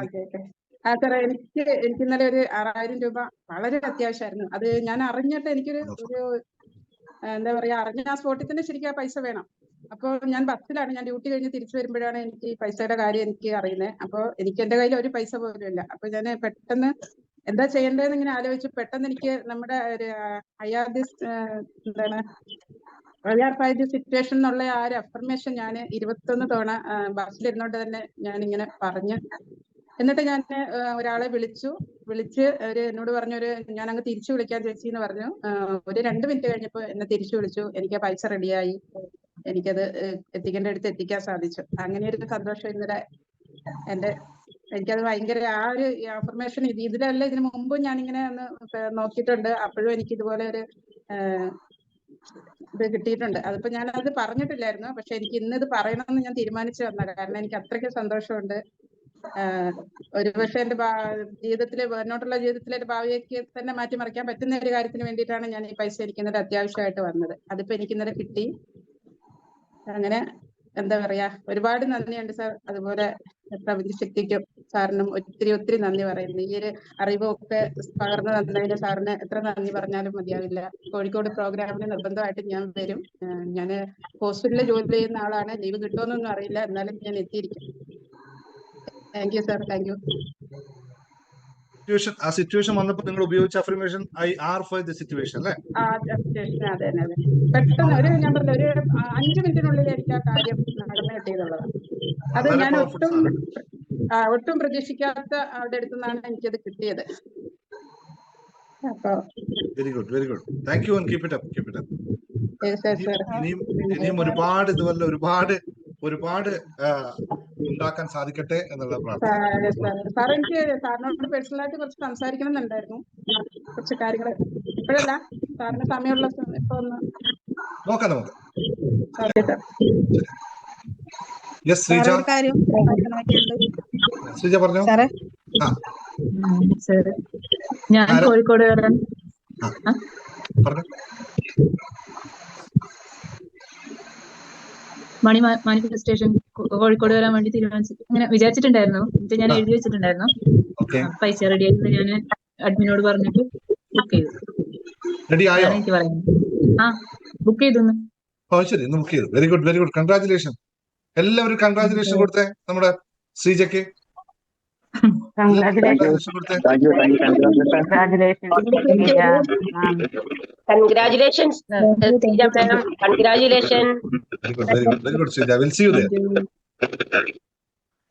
Okay okay. സാറേ എനിക്ക് ഇന്നലെ ഒരു 6000 രൂപ വളരെ അത്യാവശ്യമായിരുന്നു. അത് ഞാൻ അറിഞ്ഞിട്ട് എനിക്കൊരു ഒരു എന്താ പറയാ, അറിഞ്ഞ ആ സ്പോട്ടിൽ തന്നെ ശരിക്കും ആ പൈസ വേണം. അപ്പോൾ ഞാൻ ബസ്സിലാണ്, ഞാൻ ഡ്യൂട്ടി കഴിഞ്ഞ് തിരിച്ചു വരുമ്പോഴാണ് എനിക്ക് ഈ പൈസയുടെ കാര്യം എനിക്ക് അറിയുന്നത്. അപ്പോൾ എനിക്ക് എന്റെ കയ്യിൽ ഒരു പൈസ പോലും ഇല്ല. അപ്പൊ ഞാൻ പെട്ടെന്ന് എന്താ ചെയ്യേണ്ടതെന്ന് ഇങ്ങനെ ആലോചിച്ചു. പെട്ടെന്ന് എനിക്ക് നമ്മുടെ ഒരു എന്താണ് IR5 സിറ്റുവേഷൻ എന്നുള്ള ആ ഒരു അഫർമേഷൻ ഞാൻ 21 തവണ ബസ്സിലിരുന്നോണ്ട് തന്നെ ഞാനിങ്ങനെ പറഞ്ഞു. എന്നിട്ട് ഞാൻ ഒരാളെ വിളിച്ച് എന്നോട് പറഞ്ഞൊരു ഞാൻ അങ്ങ് തിരിച്ചു വിളിക്കാൻ ചേച്ചി എന്ന് പറഞ്ഞു. ഒരു 2 മിനിറ്റ് കഴിഞ്ഞപ്പോൾ എന്നെ തിരിച്ചു വിളിച്ചു. എനിക്ക് ആ പൈസ റെഡിയായി, എനിക്കത് എത്തിക്കേണ്ട അടുത്ത് എത്തിക്കാൻ സാധിച്ചു. അങ്ങനെ ഒരു സന്തോഷം ഇന്നലെ എനിക്കത് ഭയങ്കര ആ ഒരു അഫർമേഷൻ ഇതിലല്ല, ഇതിനു മുമ്പും ഞാനിങ്ങനെ ഒന്ന് നോക്കിയിട്ടുണ്ട്. അപ്പോഴും എനിക്ക് ഇതുപോലെ ഒരു ഇത് കിട്ടിയിട്ടുണ്ട്. അതിപ്പോ ഞാനത് പറഞ്ഞിട്ടില്ലായിരുന്നു, പക്ഷെ എനിക്ക് ഇന്നത് പറയണമെന്ന് ഞാൻ തീരുമാനിച്ചു വന്നത്. കാരണം എനിക്ക് അത്രയ്ക്ക് സന്തോഷമുണ്ട്. ഒരുപക്ഷെ എന്റെ ജീവിതത്തിലെ മുന്നോട്ടുള്ള ജീവിതത്തിലെ ഒരു ഭാവിയൊക്കെ തന്നെ മാറ്റിമറിക്കാൻ പറ്റുന്ന ഒരു കാര്യത്തിന് വേണ്ടിയിട്ടാണ് ഞാൻ ഈ പൈസ എനിക്കിന്നലെ അത്യാവശ്യമായിട്ട് വന്നത്. അതിപ്പോ എനിക്കിന്നലെ കിട്ടി. അങ്ങനെ എന്താ പറയാ, ഒരുപാട് നന്ദിയുണ്ട് സാർ. അതുപോലെ പ്രപഞ്ച ശക്തിക്കും സാറിനും ഒത്തിരി നന്ദി പറയുന്നു. ഈ ഒരു അറിവൊക്കെ പകർന്നു തന്നതിന് സാറിന് എത്ര നന്ദി പറഞ്ഞാലും മതിയാവില്ല. കോഴിക്കോട് പ്രോഗ്രാമിന് നിർബന്ധമായിട്ട് ഞാൻ വരും. ഞാൻ ഹോസ്പിറ്റലിൽ ജോലി ചെയ്യുന്ന ആളാണ്. ലീവ് കിട്ടുമെന്നൊന്നും അറിയില്ല, എന്നാലും ഞാൻ എത്തിയിരിക്കും. Thank you sir, thank you. ആ സിറ്റുവേഷൻ വന്നപ്പോൾ നിങ്ങൾ ഉപയോഗിച്ച അഫർമേഷൻ IR5 സിറ്റുവേഷൻ അല്ലേ? അതെ. പെട്ടെന്ന് ഞാൻ പറഞ്ഞ ഒരു 5 മിനിറ്റിനുള്ളിൽ എനിക്ക് ആ കാര്യം നടന്നു കിട്ടിയതുള്ളതാണ്. അത് ഞാൻ ഒട്ടും പ്രതീക്ഷിക്കാത്ത ആളുടെ അടുത്ത് നിന്നാണ് എനിക്കത് കിട്ടിയത്. അപ്പൊ very good. Thank you and keep it up. ഇനിയും ഒരുപാട് ഇതുപോലെ ഒരുപാട് ഉണ്ടാക്കാൻ സാധിക്കട്ടെ എന്നുള്ള പ്രാർത്ഥന. സാർ, എനിക്ക് സാറിനോട് പേഴ്സണലായിട്ട് കുറച്ച് സംസാരിക്കണം എന്നുണ്ടായിരുന്നു, കുറച്ച് കാര്യങ്ങൾ. ഇപ്പോഴല്ല, സാറിന് സമയമുള്ള ഇപ്പൊ ഒന്ന് നോക്കാം നമുക്ക്. ശ്രീജ പറഞ്ഞോ. ഞാൻ കോഴിക്കോട് മണി മാനിഫെസ്റ്റേഷൻ കോഴിക്കോട് വരാൻ വേണ്ടി അങ്ങനെ വിചാരിച്ചിട്ടുണ്ടായിരുന്നു. എന്നിട്ട് ഞാൻ എഴുതി വെച്ചിട്ടുണ്ടായിരുന്നു. പൈസ റെഡി ആയിട്ട് ഞാൻ അഡ്മിനോട് പറഞ്ഞിട്ട് ബുക്ക് ചെയ്തു. എനിക്ക് പറയുന്നത് ബുക്ക് ചെയ്തു. Very good. കൺഗ്രാറ്റുലേഷൻ. എല്ലാവരും കൺഗ്രാറ്റുലേഷൻ കൊടുത്തേ നമ്മുടെ ശ്രീജയ്ക്ക്.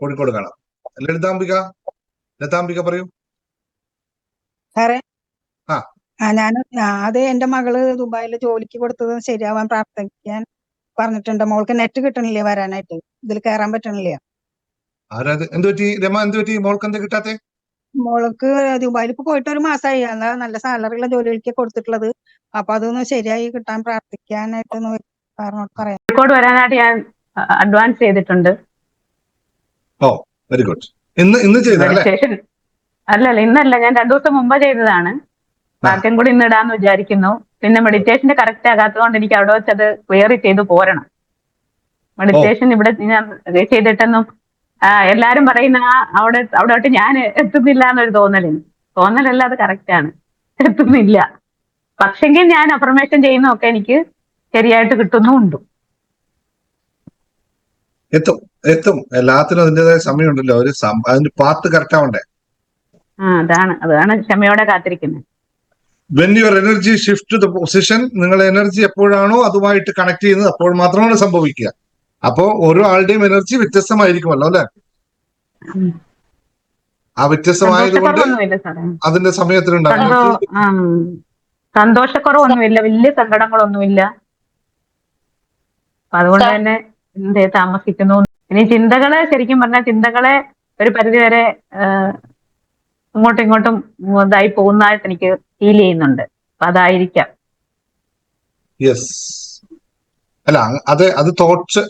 കോഴിക്കോട് കാണാം. ലതാംബിക പറയൂ. സാറേ, അത് എന്റെ മകള് ദുബായില് ജോലിക്ക് കൊടുത്തത് ശരിയാവാൻ പ്രാർത്ഥിക്കാൻ പറഞ്ഞിട്ടുണ്ട്. മോൾക്ക് നെറ്റ് കിട്ടണില്ലേ വരാനായിട്ട്, ഇതിൽ കയറാൻ പറ്റണില്ല. മോൾക്ക് ദുബായിൽ ഇപ്പൊ പോയിട്ട് ഒരു മാസമായി. അതാ നല്ല സാലറിയുള്ള ജോലികൾക്ക് കൊടുത്തിട്ടുള്ളത്. അപ്പൊ അതൊന്ന് ശരിയായി കിട്ടാൻ പ്രാർത്ഥിക്കാനായിട്ട് സാറിനോട് പറയാം. കോഴിക്കോട് വരാനായിട്ട് ഞാൻ അഡ്വാൻസ് ചെയ്തിട്ടുണ്ട്. Very good. അല്ലല്ല, ഇന്നല്ല, ഞാൻ 2 ദിവസം മുമ്പ് ചെയ്തതാണ്. ബാക്കിയും കൂടി ഇന്ന് ഇടാന്ന് വിചാരിക്കുന്നു. പിന്നെ മെഡിറ്റേഷന്റെ കറക്റ്റ് ആകാത്തതുകൊണ്ട് എനിക്ക് അവിടെ വെച്ചത് ക്ലിയർ ചെയ്ത് പോരണം. മെഡിറ്റേഷൻ ഇവിടെ ഞാൻ ചെയ്തിട്ടൊന്നും എല്ലാരും പറയുന്ന അവിടോട്ട് ഞാൻ എത്തുന്നില്ല എന്നൊരു തോന്നലല്ല, അത് കറക്റ്റ് ആണ്, എത്തുന്നില്ല. പക്ഷെങ്കിൽ ഞാൻ അഫർമേഷൻ ചെയ്യുന്നതൊക്കെ എനിക്ക് ശരിയായിട്ട് കിട്ടുന്നുമുണ്ട്. എത്തും. എല്ലാത്തിനും അതിൻ്റെതായ സമയമുണ്ടല്ലോ. അതിന്റെ പാത്ത് കറക്റ്റ് ആവണ്ടേ. അതാണ് ക്ഷമയോടെ കാത്തിരിക്കുന്നത്. When your energy shift to the position, നിങ്ങളുടെ എനർജി എപ്പോഴാണോ അതുമായിട്ട് കണക്ട് ചെയ്യുന്നത് അപ്പോൾ മാത്രമാണ് സംഭവിക്കുക. അപ്പോ ഓരോ ആളുടെയും എനർജി വ്യത്യസ്തമായിരിക്കുമല്ലോ അല്ലെ? ആ വ്യത്യസ്തമായതുകൊണ്ട് അതിന്റെ സമയത്തിനുണ്ടാകും. സന്തോഷക്കുറവൊന്നുമില്ല, വലിയ സങ്കടങ്ങളൊന്നുമില്ല. അതുകൊണ്ട് തന്നെ താമസിക്കുന്നു. ഇനി ശരിക്കും പറഞ്ഞാൽ ചിന്തകളെ ഒരു പരിധിവരെ അങ്ങോട്ടും ഇങ്ങോട്ടും ഇതായി പോകുന്നതായിട്ട് എനിക്ക് ഫീൽ ചെയ്യുന്നുണ്ട്. അപ്പൊ അതായിരിക്കാം. അല്ല, അത് തോട്ട്സ്,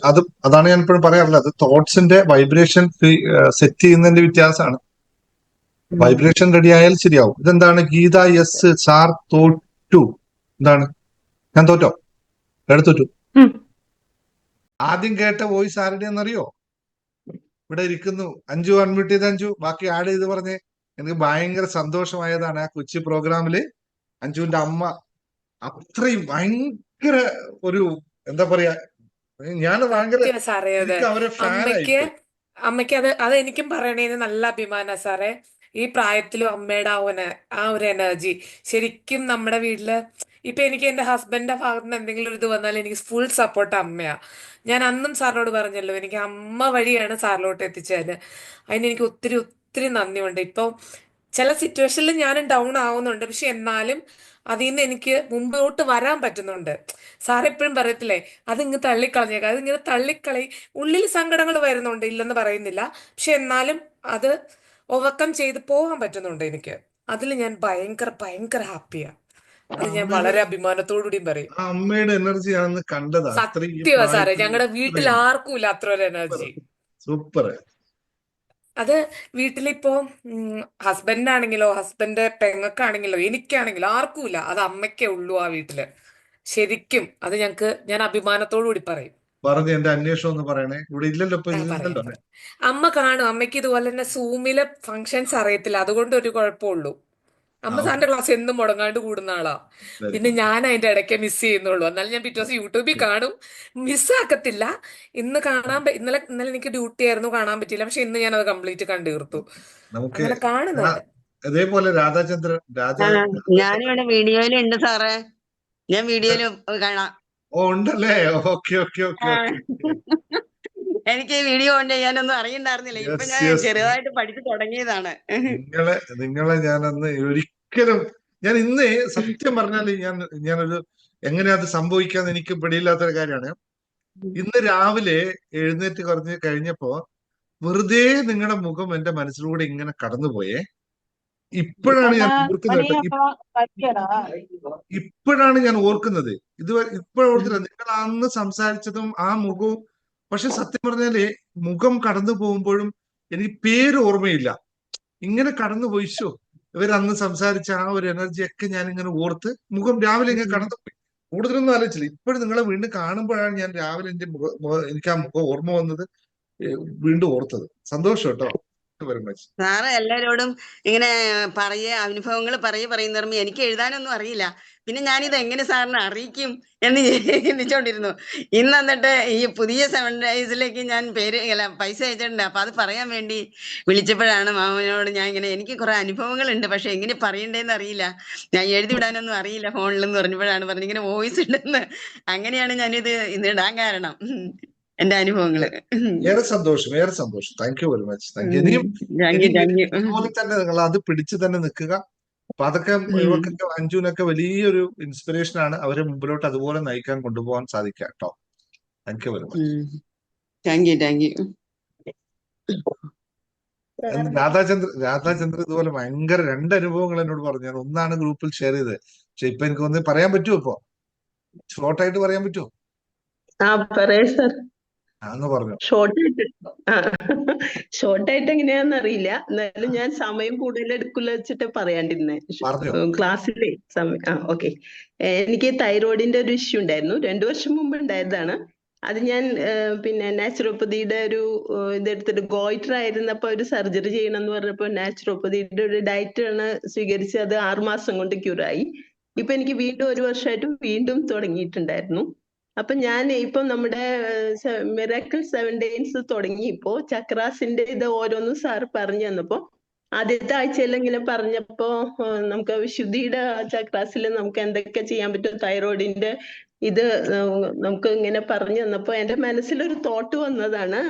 അതാണ് ഞാൻ ഇപ്പോഴും പറയാറുള്ളത്. അത് തോട്ട്സിന്റെ വൈബ്രേഷൻ സെറ്റ് ചെയ്യുന്നതിന്റെ വ്യത്യാസമാണ്. വൈബ്രേഷൻ റെഡി ആയാൽ ശരിയാവും. ഇതെന്താണ് ഗീത സാർ തോറ്റു? എന്താണ്, ഞാൻ തോറ്റോ? തോറ്റു. ആദ്യം കേട്ട വോയിസ് ആരുടെ എന്നറിയോ? ഇവിടെ ഇരിക്കുന്നു. അഞ്ജു അൺമ്യൂട്ട് ചെയ്ത് അഞ്ജു ബാക്കി ആഡ് ചെയ്ത് പറഞ്ഞേ. എനിക്ക് ഭയങ്കര സന്തോഷമായതാണ് ആ കൊച്ചി പ്രോഗ്രാമില് അഞ്ജുവിന്റെ അമ്മ അത്രയും ഭയങ്കര ഒരു എന്താ പറയാ, ഞാൻ ഭയങ്കര സത്യം സാറേ അത് എനിക്ക് അവരെ അമ്മയ്ക്ക് ഫാനായിപ്പോയി. അമ്മയ്ക്ക് അത് എനിക്കും പറയണേന്ന് നല്ല അഭിമാന സാറേ. ഈ പ്രായത്തിലും അമ്മയുടെ ആ ഒരു എനർജി ശരിക്കും നമ്മുടെ വീട്ടില് ഇപ്പൊ എനിക്ക് എന്റെ ഹസ്ബൻഡിന്റെ ഭാഗത്ത് നിന്ന് എന്തെങ്കിലും ഒരു ഇത് വന്നാൽ എനിക്ക് ഫുൾ സപ്പോർട്ട് അമ്മയാ. ഞാൻ അന്നും സാറിനോട് പറഞ്ഞല്ലോ, എനിക്ക് അമ്മ വഴിയാണ് സാറിലോട്ട് എത്തിച്ചത്. അതിന് എനിക്ക് ഒത്തിരി ഒത്തിരി നന്ദിയുണ്ട്. ഇപ്പൊ ചില സിറ്റുവേഷനിൽ ഞാനും ഡൗൺ ആവുന്നുണ്ട്, പക്ഷെ എന്നാലും അതിൽ നിന്ന് എനിക്ക് മുമ്പോട്ട് വരാൻ പറ്റുന്നുണ്ട്. സാർ എപ്പോഴും പറയത്തില്ലേ, അതിങ്ങ് തള്ളിക്കളഞ്ഞേക്കാം, അതിങ്ങനെ തള്ളിക്കളി. ഉള്ളിൽ സങ്കടങ്ങൾ വരുന്നുണ്ട്, ഇല്ലെന്ന് പറയുന്നില്ല, പക്ഷെ എന്നാലും അത് ഓവർകം ചെയ്ത് പോകാൻ പറ്റുന്നുണ്ട് എനിക്ക്. അതിൽ ഞാൻ ഭയങ്കര ഭയങ്കര ഹാപ്പിയാ. ആ അത് ഞാൻ അമ്മയുടെ വളരെ അഭിമാനത്തോടുകൂടിയും പറയും. ആ അമ്മയുടെ എനർജി ആണെന്ന് കണ്ടതാ. അത്രയും ഈ സത്യമാ സാറേ, പ്രായത്തിൽ ഞങ്ങളുടെ വീട്ടിൽ ഇത്രയും ആർക്കും ഇല്ല അത്ര ഒരു എനർജി. സൂപ്പർ. അത് വീട്ടിലിപ്പോ ഹസ്ബൻഡിനാണെങ്കിലോ ഹസ്ബൻഡ് പെങ്ങൾക്കാണെങ്കിലോ എനിക്കാണെങ്കിലോ ആർക്കും ഇല്ല, അത് അമ്മയ്ക്കേ ഉള്ളൂ ആ വീട്ടില്. ശരിക്കും അത് ഞാൻ അഭിമാനത്തോടു കൂടി പറയും. പറഞ്ഞ് എന്റെ അന്വേഷണം ഒന്ന് പറയണേ. ഇവിടെ ഇല്ലല്ലോ, ഇപ്പൊ പറയാം ഇല്ലല്ലോ. പറയാം. അമ്മ കാണും, അമ്മയ്ക്ക് ഇതുപോലെ തന്നെ സൂമിലെ ഫങ്ഷൻസ് അറിയത്തില്ല, അതുകൊണ്ട് ഒരു കുഴപ്പമുള്ളൂ. ആ അമ്മ ഓക്കെ. സാറിന്റെ ക്ലാസ് എന്നും മുടങ്ങാണ്ട് കൂടുന്ന ആളാ. വെരി പിന്നെ ഗുഡ്. ഞാൻ അതിന്റെ ഇടയ്ക്ക് മിസ് ചെയ്യുന്നുള്ളൂ. എന്നാലും ഞാൻ പിറ്റേ ദിവസം യൂട്യൂബിൽ കാണും, മിസ്സാക്കത്തില്ല. ഇന്നലെ ഇന്നലെ എനിക്ക് ഡ്യൂട്ടി ആയിരുന്നു, കാണാൻ പറ്റിയില്ല, പക്ഷെ ഇന്ന് ഞാൻ അത് കംപ്ലീറ്റ് കണ്ടു തീർത്തു. നമുക്ക് അങ്ങനെ കാണുന്നുണ്ട്. അതേപോലെ രാധാചന്ദ്രൻ ഞാനിവിടെ വീഡിയോയിലുണ്ട് സാറേ. ഞാൻ വീഡിയോയില് കാണാം. ഓ ഉണ്ടല്ലേ? ഓക്കെ ഓക്കെ ഓക്കെ ആ. ഓക്കെ. എനിക്ക് ഈ വീഡിയോ ഓൺ ചെയ്യാനൊന്നും അറിയണ്ടായിരുന്നില്ല. ഇപ്പൊ യെസ് ഞാൻ യെസ്. ചെറുതായിട്ട് പഠിച്ചു തുടങ്ങിയതാണ്. നിങ്ങളെ ഞാനന്ന് ഒരിക്കലും ഞാൻ ഇന്ന് സത്യം പറഞ്ഞാല് ഞാനൊരു എങ്ങനെ അത് സംഭവിക്കാന്ന് എനിക്ക് പിടിയില്ലാത്തൊരു കാര്യമാണ്. ഇന്ന് രാവിലെ എഴുന്നേറ്റ് കഴിഞ്ഞപ്പോ വെറുതെ നിങ്ങളുടെ മുഖം എന്റെ മനസ്സിലൂടെ ഇങ്ങനെ കടന്നുപോയേ. ഇപ്പോഴാണ് ഞാൻ ഓർക്കുന്നത് കേട്ടോ. ഇപ്പോഴാണ് ഞാൻ ഓർക്കുന്നത്. ഇപ്പോഴോർത്തില്ല നിങ്ങൾ അന്ന് സംസാരിച്ചതും ആ മുഖവും. പക്ഷെ സത്യം പറഞ്ഞാല് മുഖം കടന്നു പോകുമ്പോഴും എനിക്ക് പേര് ഓർമ്മയില്ല. ഇങ്ങനെ കടന്നു പോയിശോ ഇവരന്ന് സംസാരിച്ച ആ ഒരു എനർജി ഒക്കെ ഞാൻ ഇങ്ങനെ ഓർത്ത് മുഖം രാവിലെ ഇങ്ങനെ കടന്നുപോയി. കൂടുതലൊന്നും ആലോചിച്ചില്ല. ഇപ്പോഴും നിങ്ങളെ വീണ്ടും കാണുമ്പോഴാണ് ഞാൻ രാവിലെ എനിക്ക് ആ മുഖം ഓർമ്മ വന്നത്, വീണ്ടും ഓർത്തത്. സന്തോഷം കേട്ടോ. Very much. സാറ് എല്ലാരോടും ഇങ്ങനെ അനുഭവങ്ങൾ പറയുന്നവരുമ്പോ എനിക്ക് എഴുതാനൊന്നും അറിയില്ല. പിന്നെ ഞാനിത് എങ്ങനെ സാറിനെ അറിയിക്കും എന്ന് ചിന്തിച്ചോണ്ടിരുന്നു. ഇന്ന് എന്നിട്ട് ഈ പുതിയ 7 ഡേയ്സിലേക്ക് ഞാൻ പൈസ അയച്ചിട്ടുണ്ട്. അപ്പൊ അത് പറയാൻ വേണ്ടി വിളിച്ചപ്പോഴാണ് മാമനോട് ഞാൻ എനിക്ക് കുറെ അനുഭവങ്ങളുണ്ട്, പക്ഷെ എങ്ങനെ പറയണ്ടേന്ന് അറിയില്ല, ഞാൻ എഴുതി വിടാനൊന്നും അറിയില്ല ഫോണിലെന്ന് പറഞ്ഞപ്പോഴാണ് ഇങ്ങനെ വോയിസ് ഉണ്ടെന്ന്. അങ്ങനെയാണ് ഞാനിത് ഇടാൻ കാരണം, എന്റെ അനുഭവങ്ങള്. ഏറെ സന്തോഷം, ഏറെ സന്തോഷം. Thank you very much. Thank you. Thank you. അതുപോലെ തന്നെ നിങ്ങൾ അത് പിടിച്ചു തന്നെ നിൽക്കുക. അപ്പൊ അതൊക്കെ ഇവർക്കൊക്കെ അഞ്ജുവിനൊക്കെ വലിയൊരു ഇൻസ്പിറേഷൻ ആണ്. അവരെ മുമ്പിലോട്ട് അതുപോലെ നയിക്കാൻ കൊണ്ടുപോകാൻ സാധിക്കുക കേട്ടോ. Thank you very much. Thank you. Radhachandran ഇതുപോലെ ഭയങ്കര 2 അനുഭവങ്ങൾ എന്നോട് പറഞ്ഞു. ഞാൻ ഒന്നാണ് ഗ്രൂപ്പിൽ ഷെയർ ചെയ്തത്. പക്ഷെ ഇപ്പൊ എനിക്ക് ഒന്ന് പറയാൻ പറ്റുമോ? ഇപ്പൊ ഷോർട്ടായിട്ട് പറയാൻ പറ്റുമോ? എന്ന് പറഞ്ഞു. ഷോർട്ടായിട്ട് എങ്ങനെയാന്ന് അറിയില്ല, എന്നാലും ഞാൻ സമയം കൂടുതൽ എടുക്കില്ല വെച്ചിട്ട് പറയാണ്ടിരുന്നേ. ക്ലാസ്സിലെ സമയം ഓക്കെ. എനിക്ക് തൈറോയിഡിന്റെ ഒരു ഇഷ്യൂ ഉണ്ടായിരുന്നു, 2 വർഷം മുമ്പ് ഉണ്ടായതാണ്. അത് ഞാൻ പിന്നെ നാച്ചുറോപ്പതിയുടെ ഒരു ഇതെടുത്തിട്ട് ഗോയിറ്റർ ആയിരുന്നപ്പോ ഒരു സർജറി ചെയ്യണം എന്ന് പറഞ്ഞപ്പോ നാച്ചുറോപ്പതിയുടെ ഒരു ഡയറ്റ് ആണ് സ്വീകരിച്ച് അത് 6 മാസം കൊണ്ട് ക്യൂറായി. ഇപ്പൊ എനിക്ക് വീണ്ടും 1 വർഷമായിട്ട് വീണ്ടും തുടങ്ങിയിട്ടുണ്ടായിരുന്നു. അപ്പൊ ഞാൻ ഇപ്പൊ നമ്മുടെ മിറാക്കിൾ 7 ഡേയ്സ് തുടങ്ങിയപ്പോ ചക്രാസിന്റെ ഇത് ഓരോന്നും സാർ പറഞ്ഞു തന്നപ്പോ ആദ്യത്തെ ആഴ്ചയിൽ ഇങ്ങനെ പറഞ്ഞപ്പോ നമുക്ക് വിശുദ്ധിയുടെ ചക്രാസിൽ നമുക്ക് എന്തൊക്കെ ചെയ്യാൻ പറ്റും, തൈറോയിഡിന്റെ ഇത് നമുക്ക് ഇങ്ങനെ പറഞ്ഞു തന്നപ്പോ എന്റെ മനസ്സിലൊരു തോട്ട് വന്നതാണ്,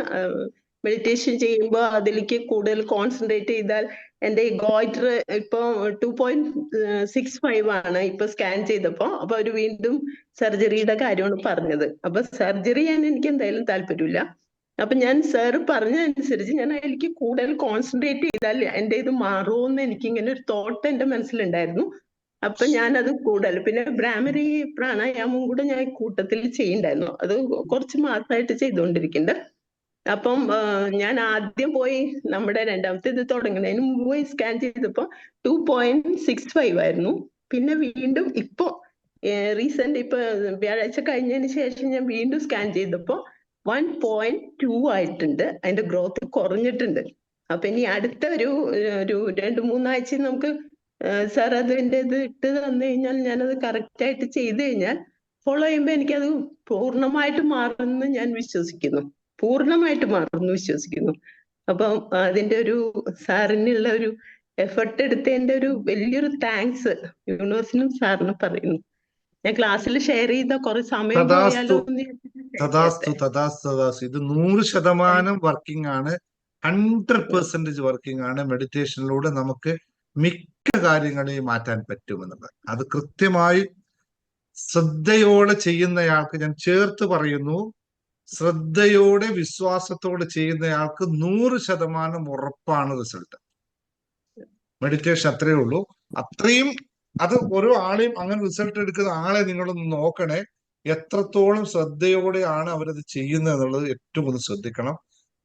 മെഡിറ്റേഷൻ ചെയ്യുമ്പോൾ അതിലേക്ക് കൂടുതൽ കോൺസെൻട്രേറ്റ് ചെയ്താൽ എന്റെ ഈ ഗോയിറ്റർ ഇപ്പൊ 2.65 ആണ് ഇപ്പൊ സ്കാൻ ചെയ്തപ്പോ. അപ്പൊ അവര് വീണ്ടും സർജറിയുടെ കാര്യമാണ് പറഞ്ഞത്. അപ്പൊ സർജറി ചെയ്യാൻ എനിക്ക് എന്തായാലും താല്പര്യമില്ല. അപ്പൊ ഞാൻ സാറ് പറഞ്ഞതനുസരിച്ച് ഞാൻ അതിലേക്ക് കൂടുതൽ കോൺസെൻട്രേറ്റ് ചെയ്താൽ എന്റെ ഇത് മാറുമെന്ന് എനിക്ക് ഇങ്ങനെ ഒരു തോട്ട് എന്റെ മനസ്സിലുണ്ടായിരുന്നു. അപ്പൊ ഞാനത് കൂടുതൽ പിന്നെ ബ്രാഹ്മരി പ്രാണായാമം കൂടെ ഞാൻ കൂട്ടത്തിൽ ചെയ്യണ്ടായിരുന്നു. അത് കുറച്ച് മാസമായിട്ട് ചെയ്തുകൊണ്ടിരിക്കുന്നുണ്ട്. അപ്പം ഞാൻ ആദ്യം പോയി നമ്മുടെ 2ാമത്തെ ഇത് തുടങ്ങുന്നതിന് മുമ്പ് പോയി സ്കാൻ ചെയ്തപ്പോ 2.65 ആയിരുന്നു. പിന്നെ വീണ്ടും ഇപ്പൊ റീസെന്റ് ഇപ്പൊ വ്യാഴാഴ്ച കഴിഞ്ഞതിന് ശേഷം ഞാൻ വീണ്ടും സ്കാൻ ചെയ്തപ്പോ 1.2 ആയിട്ടുണ്ട്. അതിന്റെ ഗ്രോത്ത് കുറഞ്ഞിട്ടുണ്ട്. അപ്പൊ ഇനി അടുത്ത ഒരു 2-3 ആഴ്ച നമുക്ക് സാർ അതിന്റെ ഇത് ഇട്ട് തന്നു കഴിഞ്ഞാൽ ഞാനത് കറക്റ്റ് ആയിട്ട് ചെയ്തു കഴിഞ്ഞാൽ ഫോളോ ചെയ്യുമ്പോൾ എനിക്കത് പൂർണ്ണമായിട്ട് മാറുമെന്ന് ഞാൻ വിശ്വസിക്കുന്നു. പൂർണ്ണമായിട്ട് മാറുമെന്ന് വിശ്വസിക്കുന്നു. അപ്പം അതിന്റെ ഒരു സാറിനുള്ള ഒരു എഫർട്ട് എടുത്തതിന്റെ ഒരു വലിയൊരു താങ്ക്സ് യൂണിവേഴ്സിനും സാറിനും പറയുന്നു. ഞാൻ ക്ലാസ്സിൽ ഷെയർ ചെയ്ത കുറെ സമയം പോയാലോ തഥാസ്തു തഥാസ്തു തഥാസ്തു. ഇത് 100% വർക്കിംഗ് ആണ്, 100% വർക്കിംഗ് ആണ്. മെഡിറ്റേഷനിലൂടെ നമുക്ക് മിക്ക കാര്യങ്ങളെയും മാറ്റാൻ പറ്റുമെന്നുള്ളത് അത് കൃത്യമായി ശ്രദ്ധയോടെ ചെയ്യുന്നയാൾക്ക്, ഞാൻ ചേർത്ത് പറയുന്നു, ശ്രദ്ധയോടെ വിശ്വാസത്തോടെ ചെയ്യുന്നയാൾക്ക് 100% ഉറപ്പാണ് റിസൾട്ട്. മെഡിറ്റേഷൻ അത്രയേ ഉള്ളൂ. അത്രയും അത് ഓരോ ആളെയും അങ്ങനെ റിസൾട്ട് എടുക്കുന്ന ആളെ നിങ്ങളൊന്ന് നോക്കണേ. എത്രത്തോളം ശ്രദ്ധയോടെയാണ് അവരത് ചെയ്യുന്നത് എന്നുള്ളത് ഏറ്റവും ഒന്ന് ശ്രദ്ധിക്കണം.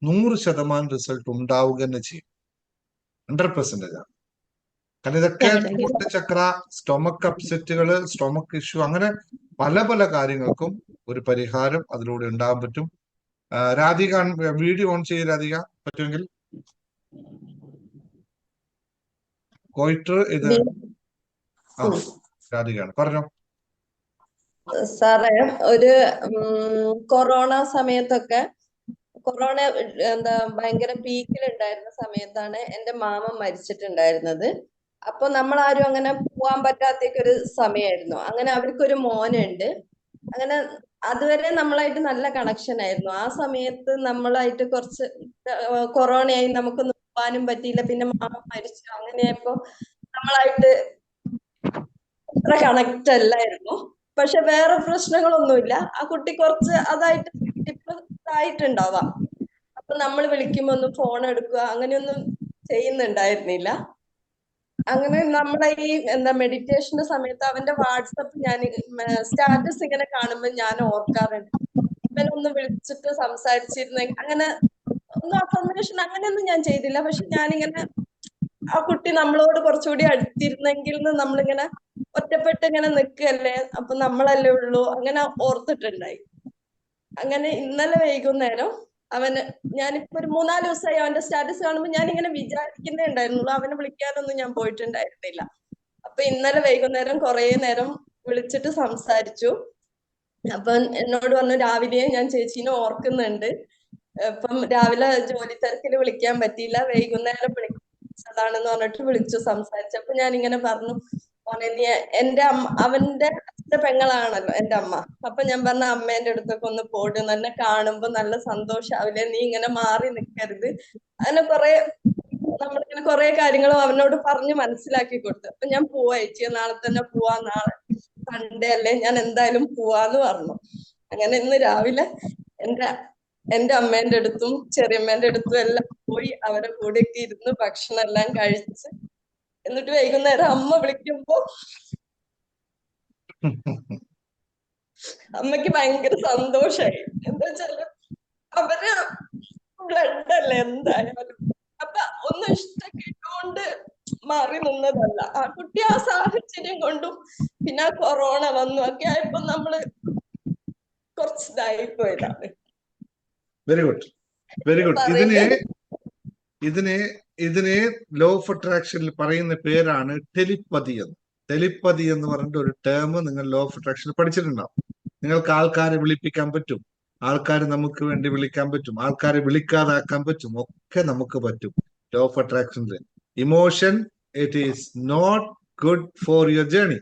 100% റിസൾട്ട് ഉണ്ടാവുക തന്നെ ചെയ്യും. 100% ആണ്. കാരണം ഇതൊക്കെ ചക്ര, സ്റ്റൊമക്ക് അപ്സെറ്റുകള്, സ്റ്റൊമക്ക് ഇഷ്യൂ, അങ്ങനെ പല പല കാര്യങ്ങൾക്കും ഒരു പരിഹാരം അതിലൂടെ ഉണ്ടാകാൻ പറ്റും. രാധിക വീഡിയോ ഓൺ ചെയ്യ രാധിക, പറ്റുമെങ്കിൽ. കോയിട്ടർ ഇത് രാധികയാണ്, പറഞ്ഞോ. സാറേ, ഒരു കൊറോണ സമയത്തൊക്കെ, കൊറോണ ഭയങ്കര പീക്കിലുണ്ടായിരുന്ന സമയത്താണ് എന്റെ മാമൻ മരിച്ചിട്ടുണ്ടായിരുന്നത്. അപ്പൊ നമ്മളാരും അങ്ങനെ പോവാൻ പറ്റാത്തൊക്കെ ഒരു സമയമായിരുന്നു. അങ്ങനെ അവർക്കൊരു മോനുണ്ട്. അങ്ങനെ അതുവരെ നമ്മളായിട്ട് നല്ല കണക്ഷൻ ആയിരുന്നു. ആ സമയത്ത് നമ്മളായിട്ട് കുറച്ച് കൊറോണയായി നമുക്കൊന്നും പോവാനും പറ്റിയില്ല. പിന്നെ മാമൻ മരിച്ചു. അങ്ങനെയായപ്പോ നമ്മളായിട്ട് അത്ര കണക്റ്റ് അല്ലായിരുന്നു. പക്ഷെ വേറെ പ്രശ്നങ്ങളൊന്നുമില്ല. ആ കുട്ടി കുറച്ച് അതായിട്ട് ആയിട്ടുണ്ടാവാം. അപ്പൊ നമ്മൾ വിളിക്കുമ്പോ ഒന്നും ഫോൺ എടുക്കുക അങ്ങനെയൊന്നും ചെയ്യുന്നുണ്ടായിരുന്നില്ല. അങ്ങനെ നമ്മളെ ഈ മെഡിറ്റേഷന്റെ സമയത്ത് അവന്റെ വാട്സപ്പ് ഞാൻ സ്റ്റാറ്റസ് ഇങ്ങനെ കാണുമ്പോൾ ഞാൻ ഓർക്കാറുണ്ട്, ഇവനൊന്ന് വിളിച്ചിട്ട് സംസാരിച്ചിരുന്നെങ്കിൽ. അങ്ങനെ ഒന്നും അഫർമേഷൻ അങ്ങനെയൊന്നും ഞാൻ ചെയ്തില്ല. പക്ഷെ ഞാനിങ്ങനെ ആ കുട്ടി നമ്മളോട് കുറച്ചുകൂടി അടുത്തിരുന്നെങ്കിൽ എന്ന് നമ്മളിങ്ങനെ ഒറ്റപ്പെട്ട് ഇങ്ങനെ നിൽക്കല്ലേ, അപ്പൊ നമ്മളല്ലേ ഉള്ളൂ, അങ്ങനെ ഓർത്തിട്ടുണ്ടായി. അങ്ങനെ ഇന്നലെ വൈകുന്നേരം അവന്, ഞാനിപ്പോ ഒരു 3-4 ദിവസമായി അവന്റെ സ്റ്റാറ്റസ് കാണുമ്പോൾ ഞാൻ ഇങ്ങനെ വിചാരിക്കുന്നേ ഉണ്ടായിരുന്നുള്ളൂ, അവനെ വിളിക്കാനൊന്നും ഞാൻ പോയിട്ടുണ്ടായിരുന്നില്ല. അപ്പൊ ഇന്നലെ വൈകുന്നേരം കുറെ നേരം വിളിച്ചിട്ട് സംസാരിച്ചു. അപ്പൊ എന്നോട് പറഞ്ഞു, രാവിലെ ഞാൻ ചേച്ചീനെ ഓർക്കുന്നുണ്ട്, ഇപ്പം രാവിലെ ജോലി തിരക്കില് വിളിക്കാൻ പറ്റിയില്ല, വൈകുന്നേരം വിളിച്ചതാണെന്ന് പറഞ്ഞിട്ട് വിളിച്ചു സംസാരിച്ചു. അപ്പൊ ഞാൻ ഇങ്ങനെ പറഞ്ഞു, എന്റെ അവന്റെ പെങ്ങളാണല്ലോ എന്റെ അമ്മ. അപ്പൊ ഞാൻ പറഞ്ഞ, അമ്മേന്റെ അടുത്തൊക്കെ ഒന്ന് പോട്, എന്നെ കാണുമ്പോ നല്ല സന്തോഷാവില്ലേ, നീ ഇങ്ങനെ മാറി നിൽക്കരുത്. അങ്ങനെ നമ്മളിങ്ങനെ കുറെ കാര്യങ്ങളും അവനോട് പറഞ്ഞ് മനസ്സിലാക്കി കൊടുത്തു. അപ്പൊ ഞാൻ പോവാ ചേച്ചി, നാളെ തന്നെ പോവാ, നാളെ സൺഡേ അല്ലേ, ഞാൻ എന്തായാലും പോവാന്ന് പറഞ്ഞു. അങ്ങനെ ഇന്ന് രാവിലെ എന്റെ അമ്മേന്റെ അടുത്തും ചെറിയമ്മേന്റെ അടുത്തും എല്ലാം പോയി അവരെ കൂടെയൊക്കെ ഇരുന്ന് ഭക്ഷണം എല്ലാം കഴിച്ച്, എന്നിട്ട് വൈകുന്നേരം അമ്മ വിളിക്കുമ്പോ അമ്മയ്ക്ക് ഭയങ്കര സന്തോഷായി. എന്താ വെച്ചാല് അവര് ബ്ലഡ് അല്ലേ എന്തായാലും. അപ്പൊ ഒന്നും ഇഷ്ടപ്പെട്ടുകൊണ്ട് മാറി നിന്നതല്ല. ആ കുട്ടി ആ സാഹചര്യം കൊണ്ടും പിന്നെ ആ കൊറോണ വന്നു ഒക്കെ ആയപ്പോ നമ്മള് കുറച്ച് ഇതായി പോയതാണ്. Very good, very good. ഇതിനെ ലോ ഓഫ് അട്രാക്ഷനിൽ പറയുന്ന പേരാണ് ടെലിപ്പതി എന്ന്. ടെലിപ്പതി എന്ന് പറഞ്ഞിട്ട് ഒരു ടേം നിങ്ങൾ ലോ ഓഫ് അട്രാക്ഷനിൽ പഠിച്ചിട്ടുണ്ടാവും. നിങ്ങൾക്ക് ആൾക്കാരെ വിളിപ്പിക്കാൻ പറ്റും, ആൾക്കാരെ നമുക്ക് വേണ്ടി വിളിക്കാൻ പറ്റും, ആൾക്കാരെ വിളിക്കാതാക്കാൻ പറ്റും, ഒക്കെ നമുക്ക് പറ്റും ലോ ഓഫ് അട്രാക്ഷനിൽ. Emotion, it is not good for your journey.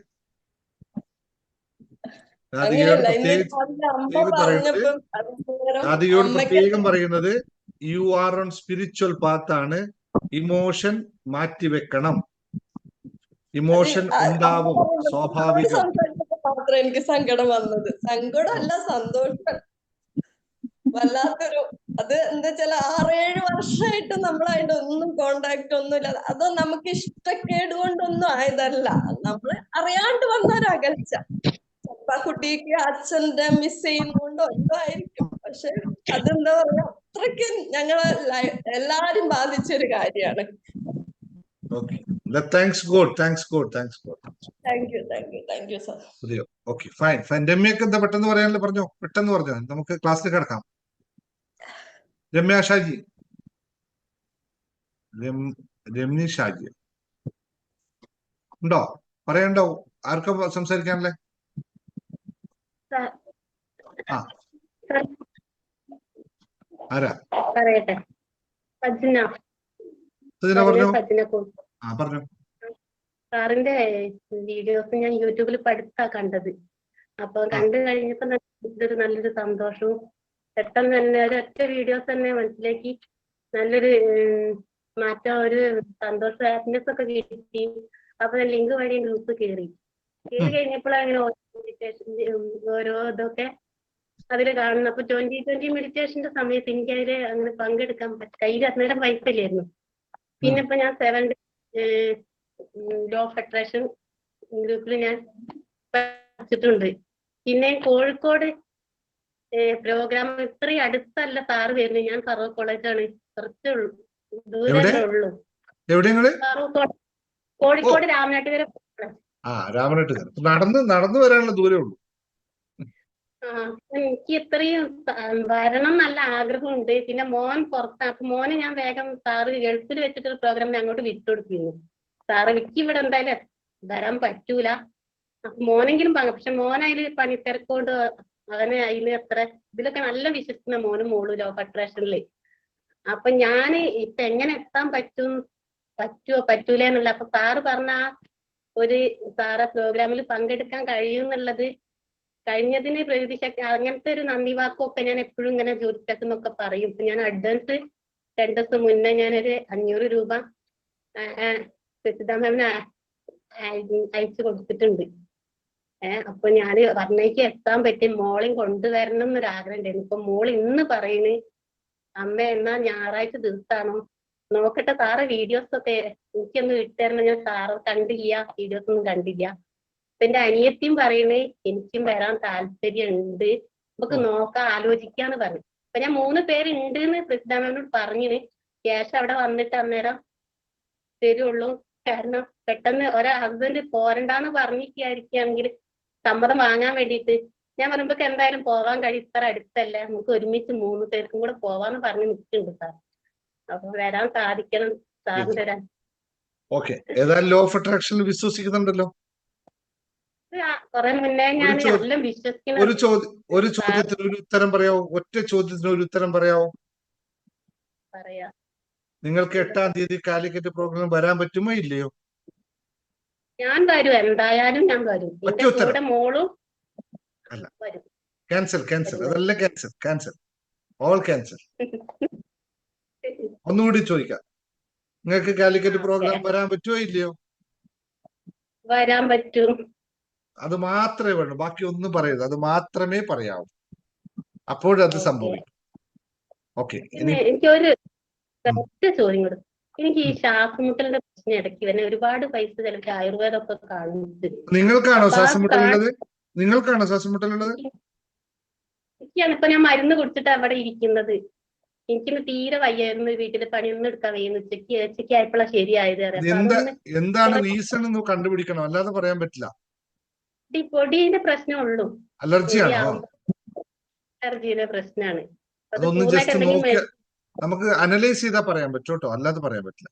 രാധികയോട് പ്രത്യേകം പറയുന്നത്, യു ആർ ഓൺ സ്പിരിച്വൽ പാത്താണ്. ഇമോഷൻ മാറ്റിവെക്കണം. ഇമോഷൻ ഉണ്ടാവും, സ്വാഭാവികം. മാത്രം എനിക്ക് സങ്കടം വന്നത്, സങ്കടമല്ല സന്തോഷം. വല്ലാത്തൊരു, അത് എന്താ വെച്ചാൽ 6-7 വർഷമായിട്ട് നമ്മളായിട്ട് ഒന്നും കോണ്ടാക്ട് ഒന്നുമില്ല. അതോ നമുക്ക് ഇഷ്ടക്കേട് കൊണ്ടൊന്നും ആയതല്ല, നമ്മള് അറിയാണ്ട് വന്ന ഒരു അകൽച്ച. ചിലപ്പോ ആ കുട്ടിക്ക് അച്ഛന്റെ മിസ് ചെയ്യുന്നോണ്ടോ എന്തോ ആയിരിക്കും. പക്ഷെ അതെന്താ പറയാ, അത്രയ്ക്ക് ഞങ്ങളെ എല്ലാരും ബാധിച്ചൊരു കാര്യമാണ്. Thanks God, thanks God, thanks God. Thank you sir. Okay, fine. രമ്യക്ക് എന്താ പെട്ടെന്ന് പറയാനല്ലോ? പറഞ്ഞോ, പെട്ടെന്ന് പറഞ്ഞോ, നമുക്ക് ക്ലാസ്സിൽ കിടക്കാം. രമ്യ ഷാജി, രമ്നി ഷാജി ഉണ്ടോ? പറയണ്ടോ? ആർക്കാ സംസാരിക്കാനല്ലേ? ആ, ആരാ? പറയട്ടെ. സജ്ന പറഞ്ഞു. സജ്നക്കുൾ. ആ, പറഞ്ഞു. സാറിന്റെ വീഡിയോസ് ഞാൻ യൂട്യൂബിൽ പഠിത്താ കണ്ടത്. അപ്പൊ കണ്ടു കഴിഞ്ഞപ്പോ ഇതൊരു നല്ലൊരു സന്തോഷവും പെട്ടെന്ന് തന്നെ ഒരൊറ്റ വീഡിയോസ് തന്നെ മനസ്സിലേക്ക് നല്ലൊരു മാറ്റം, ഒരു സന്തോഷ ഹാപ്പിനെസ് ഒക്കെ കിട്ടി. അപ്പൊ ലിങ്ക് വഴി ഗ്രൂപ്പ് കയറി കഴിഞ്ഞപ്പോഴാണ് ഓരോ ഇതൊക്കെ അതിൽ കാണുന്നത്. അപ്പൊ 2020 മെഡിറ്റേഷന്റെ സമയത്ത് എനിക്കതില് അങ്ങനെ പങ്കെടുക്കാൻ കയ്യിൽ അന്നേരം പൈസ ഇല്ലായിരുന്നു. പിന്നെ ഇപ്പൊ ഞാൻ 7 ലോ ഓഫ് അട്രാക്ഷൻ ഗ്രൂപ്പിൽ ഞാൻ പഠിച്ചിട്ടുണ്ട്. പിന്നെ കോഴിക്കോട് പ്രോഗ്രാം ഇത്രയും അടുത്തല്ല സാറ് വരുന്നത്. ഞാൻ ഫറൂഖ് കോളേജാണ്, കുറച്ചേ ഉള്ളൂ, ദൂരമല്ലേ ഉള്ളൂ. ഫറൂഖ് കോഴിക്കോട് രാമനാട്ടുകര. രാമനാട്ടുകര നടന്നു വരാനുള്ള ദൂരേ ഉള്ളൂ. എനിക്ക് ഇത്രയും വരണം നല്ല ആഗ്രഹമുണ്ട്. പിന്നെ മോൻ പുറത്താണ്. അപ്പൊ മോനെ ഞാൻ വേഗം സാറ് ഗൾഫിൽ വെച്ചിട്ടൊരു പ്രോഗ്രാമിന് അങ്ങോട്ട് വിട്ടുകൊടുത്തിരുന്നു. സാറ് എനിക്ക് ഇവിടെ എന്തായാലും വരാൻ പറ്റൂല, അപ്പൊ മോനെങ്കിലും പക്ഷെ മോൻ അതില് പണിത്തിരക്കൊണ്ട് അവനെ അതില് അത്ര ഇതിലൊക്കെ നല്ല വിശ്വസിക്കുന്ന മോനും മോളും ലോ ഓഫ് അട്രാക്ഷനില്. അപ്പൊ ഞാന് ഇപ്പൊ എങ്ങനെ എത്താൻ പറ്റുമോ പറ്റൂല എന്നുള്ള. അപ്പൊ സാറ് പറഞ്ഞ ഒരു സാറെ പ്രോഗ്രാമിൽ പങ്കെടുക്കാൻ കഴിയുമെന്നുള്ളത് കഴിഞ്ഞതിന് പ്രതീക്ഷ അങ്ങനത്തെ ഒരു നന്ദി വാക്കൊക്കെ ഞാൻ എപ്പോഴും ഇങ്ങനെ ജോലിച്ചെന്നൊക്കെ പറയും. ഇപ്പൊ ഞാൻ അഡ്വാൻസ് 2 ദിവസം മുന്നേ ഞാനൊരു 500 രൂപ പ്രസിദ്ധാമന് അയച്ചു കൊടുത്തിട്ടുണ്ട്. അപ്പൊ ഞാൻ വർണ്ണയ്ക്ക് എത്താൻ പറ്റി മോളെയും കൊണ്ടുവരണം എന്നൊരാഗ്രഹം ഉണ്ടായിരുന്നു. ഇപ്പൊ മോൾ ഇന്ന് പറയുന്നത് അമ്മ എന്നാ ഞായറാഴ്ച ദിവസമാണോ നോക്കട്ടെ സാറ് വീഡിയോസ് ഒക്കെ എനിക്കൊന്ന് വിട്ടുതരണം, ഞാൻ സാറ് കണ്ടില്ല, വീഡിയോസ് ഒന്നും കണ്ടില്ല. അപ്പൊ എന്റെ അനിയത്തിയും പറയണേ എനിക്കും വരാൻ താല്പര്യമുണ്ട്, നമുക്ക് നോക്കാം ആലോചിക്കാന്ന് പറഞ്ഞു. അപ്പൊ ഞാൻ 3 പേരുണ്ട് എന്ന് പ്രസിദ്ധാമനോട് പറഞ്ഞിന്. ക്യാഷ് അവിടെ വന്നിട്ട് അന്നേരം തരുള്ളൂ. കാരണം പെട്ടെന്ന് ഹസ്ബൻഡ് പോരണ്ടാന്ന് പറഞ്ഞിരിക്കുകയാണെങ്കിൽ സമ്മതം വാങ്ങാൻ വേണ്ടിയിട്ട് ഞാൻ പറയുമ്പോ എന്തായാലും പോവാൻ കഴിയും, ഇത്ര അടുത്തല്ലേ, നമുക്ക് ഒരുമിച്ച് 3 പേർക്കും കൂടെ പോവാന്ന് പറഞ്ഞ് നിൽക്കുന്നുണ്ട് സാർ. അപ്പൊ വരാൻ സാധിക്കണം സാറിന് തരാൻ. ഏതായാലും ലോ ഓഫ് അട്രാക്ഷനിൽ വിശ്വസിക്കുന്നുണ്ടല്ലോ. കുറെ മുന്നേ ഞാൻ എല്ലാം വിശ്വസിക്കണം. ഒരു ചോദ്യത്തിന് ഒരു ഉത്തരം പറയാവോ? ഒറ്റ ചോദ്യത്തിന് ഒരു ഉത്തരം പറയാവോ? പറയാ. നിങ്ങൾക്ക് 8-ാം തീയതി കാലിക്കറ്റ് പ്രോഗ്രാം വരാൻ പറ്റുമോ ഇല്ലയോ? ഞാൻ വരും, എന്തായാലും ഞാൻ വരും. എന്റെ കൂടെ മോളും വരും. ക്യാൻസൽ അതെല്ലാം ക്യാൻസൽ ഓൾ ക്യാൻസൽ. ഒന്നുകൂടി ചോദിക്കാം, നിങ്ങൾക്ക് കാലിക്കറ്റ് പ്രോഗ്രാം വരാൻ പറ്റുമോ ഇല്ലയോ? വരാൻ പറ്റും. അത് മാത്രമേ വേണ്ടൂ, ബാക്കി ഒന്നും പറയരുത്, അത് മാത്രമേ പറയാവൂ, അപ്പോഴത് സംഭവിക്കും. എനിക്കൊരു ചോദ്യം കൂടെ. എനിക്ക് ഈ ശ്വാസമുട്ടലിന്റെ പ്രശ്നം ഇടയ്ക്ക് തന്നെ ഒരുപാട് പൈസ ചിലപ്പോൾ ആയുർവേദമൊക്കെ കാണുന്നത്. നിങ്ങൾക്കാണോ ശ്വാസമുട്ടലുള്ളത്? ഇപ്പൊ ഞാൻ മരുന്ന് കുടിച്ചിട്ട് അവിടെ ഇരിക്കുന്നത്. എനിക്കിന്ന് തീരെ വയ്യായിരുന്നു, വീട്ടിലെ പണിയൊന്നും എടുക്കാൻ വയ്യുന്നു. ഉച്ചയ്ക്ക് ആയപ്പോഴാണ് ശരിയായത്. എന്താണ് റീസൺ എന്ന് കണ്ടുപിടിക്കണം, അല്ലാതെ പറയാൻ പറ്റില്ല. പൊടിയുടെ പ്രശ്നമുള്ളൂ. അലർജിയുടെ പ്രശ്നമാണ്. അതൊന്ന് ജസ്റ്റ് നോക്കിയ നമുക്ക് അനലൈസ് ചെയ്താൽ പറയാൻ പറ്റും കേട്ടോ, അല്ലാതെ പറയാൻ പറ്റില്ല.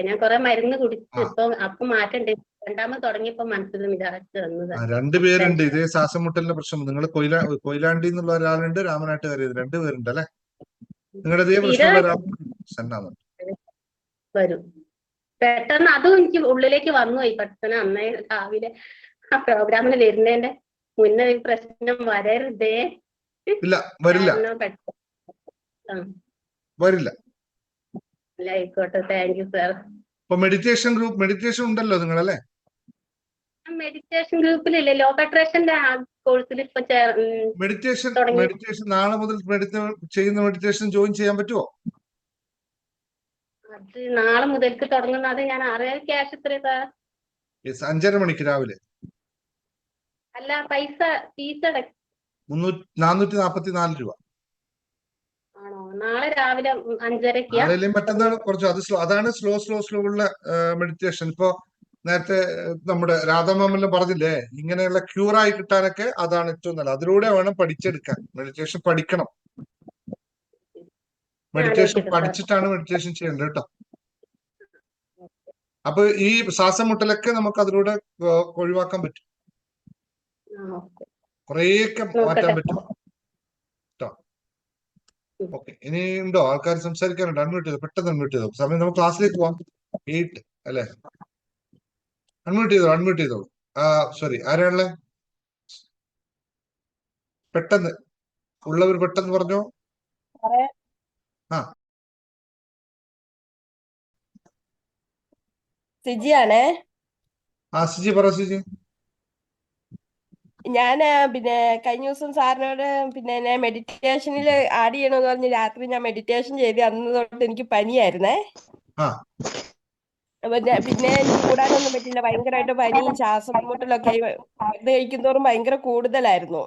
ഞാൻ കുറെ മരുന്ന് കുടിച്ചു, അപ്പൊ മാറ്റണ്ടേ. രണ്ടാമത് തുടങ്ങിയപ്പോ മനസ്സിൽ വിചാരിച്ചു വന്നത്. 2 പേരുണ്ട് ഇതേ ശ്വാസമുട്ടലിന്റെ പ്രശ്നം. നിങ്ങൾ കൊയിലാണ്ടി എന്നുള്ള ഒരാളുണ്ട്, രാമനാട്ടുകാരി 2 പേരുണ്ട് അല്ലെ? നിങ്ങളുടെ ഇതേ പ്രശ്നം വരും. പെട്ടെന്ന് അതും എനിക്ക് ഉള്ളിലേക്ക് വന്നു പോയി പെട്ടെന്ന്. അന്നേ രാവിലെ ആ പ്രോഗ്രാമിന് വരുന്നതിന്റെ മുന്നേ ഈ പ്രശ്നം വരരുതേ. ഇല്ല, വരില്ല. ആയിക്കോട്ടെ, താങ്ക് യു സാർ. മെഡിറ്റേഷൻ ഉണ്ടല്ലോ നിങ്ങളല്ലേ? മെഡിറ്റേഷൻ ഗ്രൂപ്പിലില്ലേ, ലോ ഓഫ് അട്രാക്ഷന്റെ കോഴ്സിൽ ഇപ്പൊ മെഡിറ്റേഷൻ നാളെ മുതൽ ചെയ്യുന്ന മെഡിറ്റേഷൻ ജോയിൻ ചെയ്യാൻ പറ്റുമോ? അത് നാളെ മുതൽക്ക് തുടങ്ങുന്നത്. ഞാൻ അറിയാൻ ക്യാഷ് എത്രയാ സാർ? 5:30 മണിക്ക് രാവിലെ. അല്ല, പൈസ ഫീസ് 444 രൂപ. ആണോ? നാളെ രാവിലെ 5:30. നാളെ മറ്റന്നാൾ കുറച്ച് അതാണ് സ്ലോ ഉള്ള മെഡിറ്റേഷൻ. ഇപ്പൊ നേരത്തെ നമ്മുടെ രാധാമാമെല്ലാം പറഞ്ഞില്ലേ, ഇങ്ങനെയുള്ള ക്യൂറായി കിട്ടാനൊക്കെ അതാണ് ഏറ്റവും നല്ലത്. അതിലൂടെ വേണം പഠിച്ചെടുക്കാൻ. മെഡിറ്റേഷൻ പഠിക്കണം. മെഡിറ്റേഷൻ ആലോചിക്കട്ടെ സാർ. പഠിച്ചിട്ടാണ് മെഡിറ്റേഷൻ ചെയ്യേണ്ടത് കേട്ടോ. അപ്പൊ ഈ ശ്വാസം മുട്ടലൊക്കെ നമുക്ക് അതിലൂടെ ഒഴിവാക്കാൻ പറ്റും, ഓക്കെ, കുറേയൊക്കെ മാറ്റാൻ നോക്കട്ടെ പറ്റും സാർ. കേട്ടോ. ഓക്കെ, ഇനി ഉണ്ടോ ആൾക്കാർ സംസാരിക്കാനുണ്ട്? അൺമ്യൂട്ട് ചെയ്തോ, പെട്ടെന്ന് അൺമ്യൂട്ട് ചെയ്തോ, സമയം നമുക്ക് ക്ലാസ്സിലേക്ക് പോവാം. 8 അല്ലെ? അൺമ്യൂട്ട് ചെയ്തോ. സോറി, ആരാണല്ലേ? പെട്ടെന്ന് ഉള്ളവർ പെട്ടെന്ന് പറഞ്ഞോ. ആ സിജിയാണേ. സിജി പറ. സിജി, ഞാന് പിന്നെ കഴിഞ്ഞ ദിവസം സാറിനോട് പിന്നെ എന്നെ മെഡിറ്റേഷനിൽ ആഡ് ചെയ്യണമെന്ന് പറഞ്ഞ് രാത്രി ഞാൻ മെഡിറ്റേഷൻ ചെയ്ത് അന്ന് തൊട്ട് എനിക്ക് പനിയായിരുന്നേ. ആ പിന്നെ എനിക്ക് കൂടാനൊന്നും പറ്റില്ല, ഭയങ്കരമായിട്ട് പനിയും ശ്വാസം മുട്ടലൊക്കെ ഇത് കഴിക്കുന്തോറും ഭയങ്കര കൂടുതലായിരുന്നു.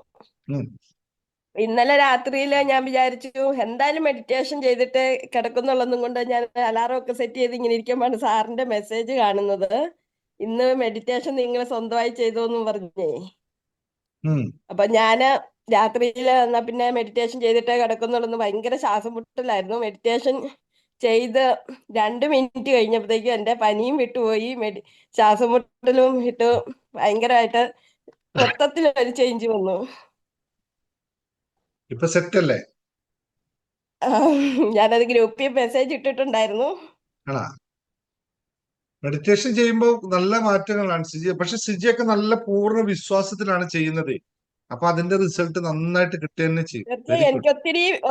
ഇന്നലെ രാത്രിയിൽ ഞാൻ വിചാരിച്ചു എന്തായാലും മെഡിറ്റേഷൻ ചെയ്തിട്ട് കിടക്കുന്നുള്ളതും കൊണ്ട് ഞാൻ അലാറം ഒക്കെ സെറ്റ് ചെയ്ത് ഇങ്ങനെ ഇരിക്കുമ്പോഴാണ് സാറിന്റെ മെസ്സേജ് കാണുന്നത്, ഇന്ന് മെഡിറ്റേഷൻ നിങ്ങൾ സ്വന്തമായി ചെയ്തോന്നും പറഞ്ഞേ. അപ്പൊ ഞാന് രാത്രിയിൽ എന്നാ പിന്നെ മെഡിറ്റേഷൻ ചെയ്തിട്ട് കിടക്കുന്നുള്ളൂ, ഭയങ്കര ശ്വാസം മുട്ടലായിരുന്നു. മെഡിറ്റേഷൻ ചെയ്ത് 2 മിനിറ്റ് കഴിഞ്ഞപ്പോഴത്തേക്കും എന്റെ പനിയും വിട്ടുപോയി, ശ്വാസം മുട്ടലും വിട്ടു, ഭയങ്കരമായിട്ട് മൊത്തത്തിൽ ഒരു ചേഞ്ച് വന്നു. ഇപ്പൊ സെറ്റ് അല്ലേ? ഞാനത് ഗ്രൂപ്പിൽ മെസ്സേജ് ഇട്ടിട്ടുണ്ടായിരുന്നു. മെഡിറ്റേഷൻ ചെയ്യുമ്പോൾ നല്ല മാറ്റങ്ങളാണ് സിജി. പക്ഷെ സിജിയൊക്കെ നല്ല പൂർണ്ണ വിശ്വാസത്തിലാണ് ചെയ്യുന്നത്. അപ്പൊ അതിന്റെ റിസൾട്ട് നന്നായിട്ട് കിട്ടുക തന്നെ ചെയ്യും. തീർച്ചയായും എനിക്ക്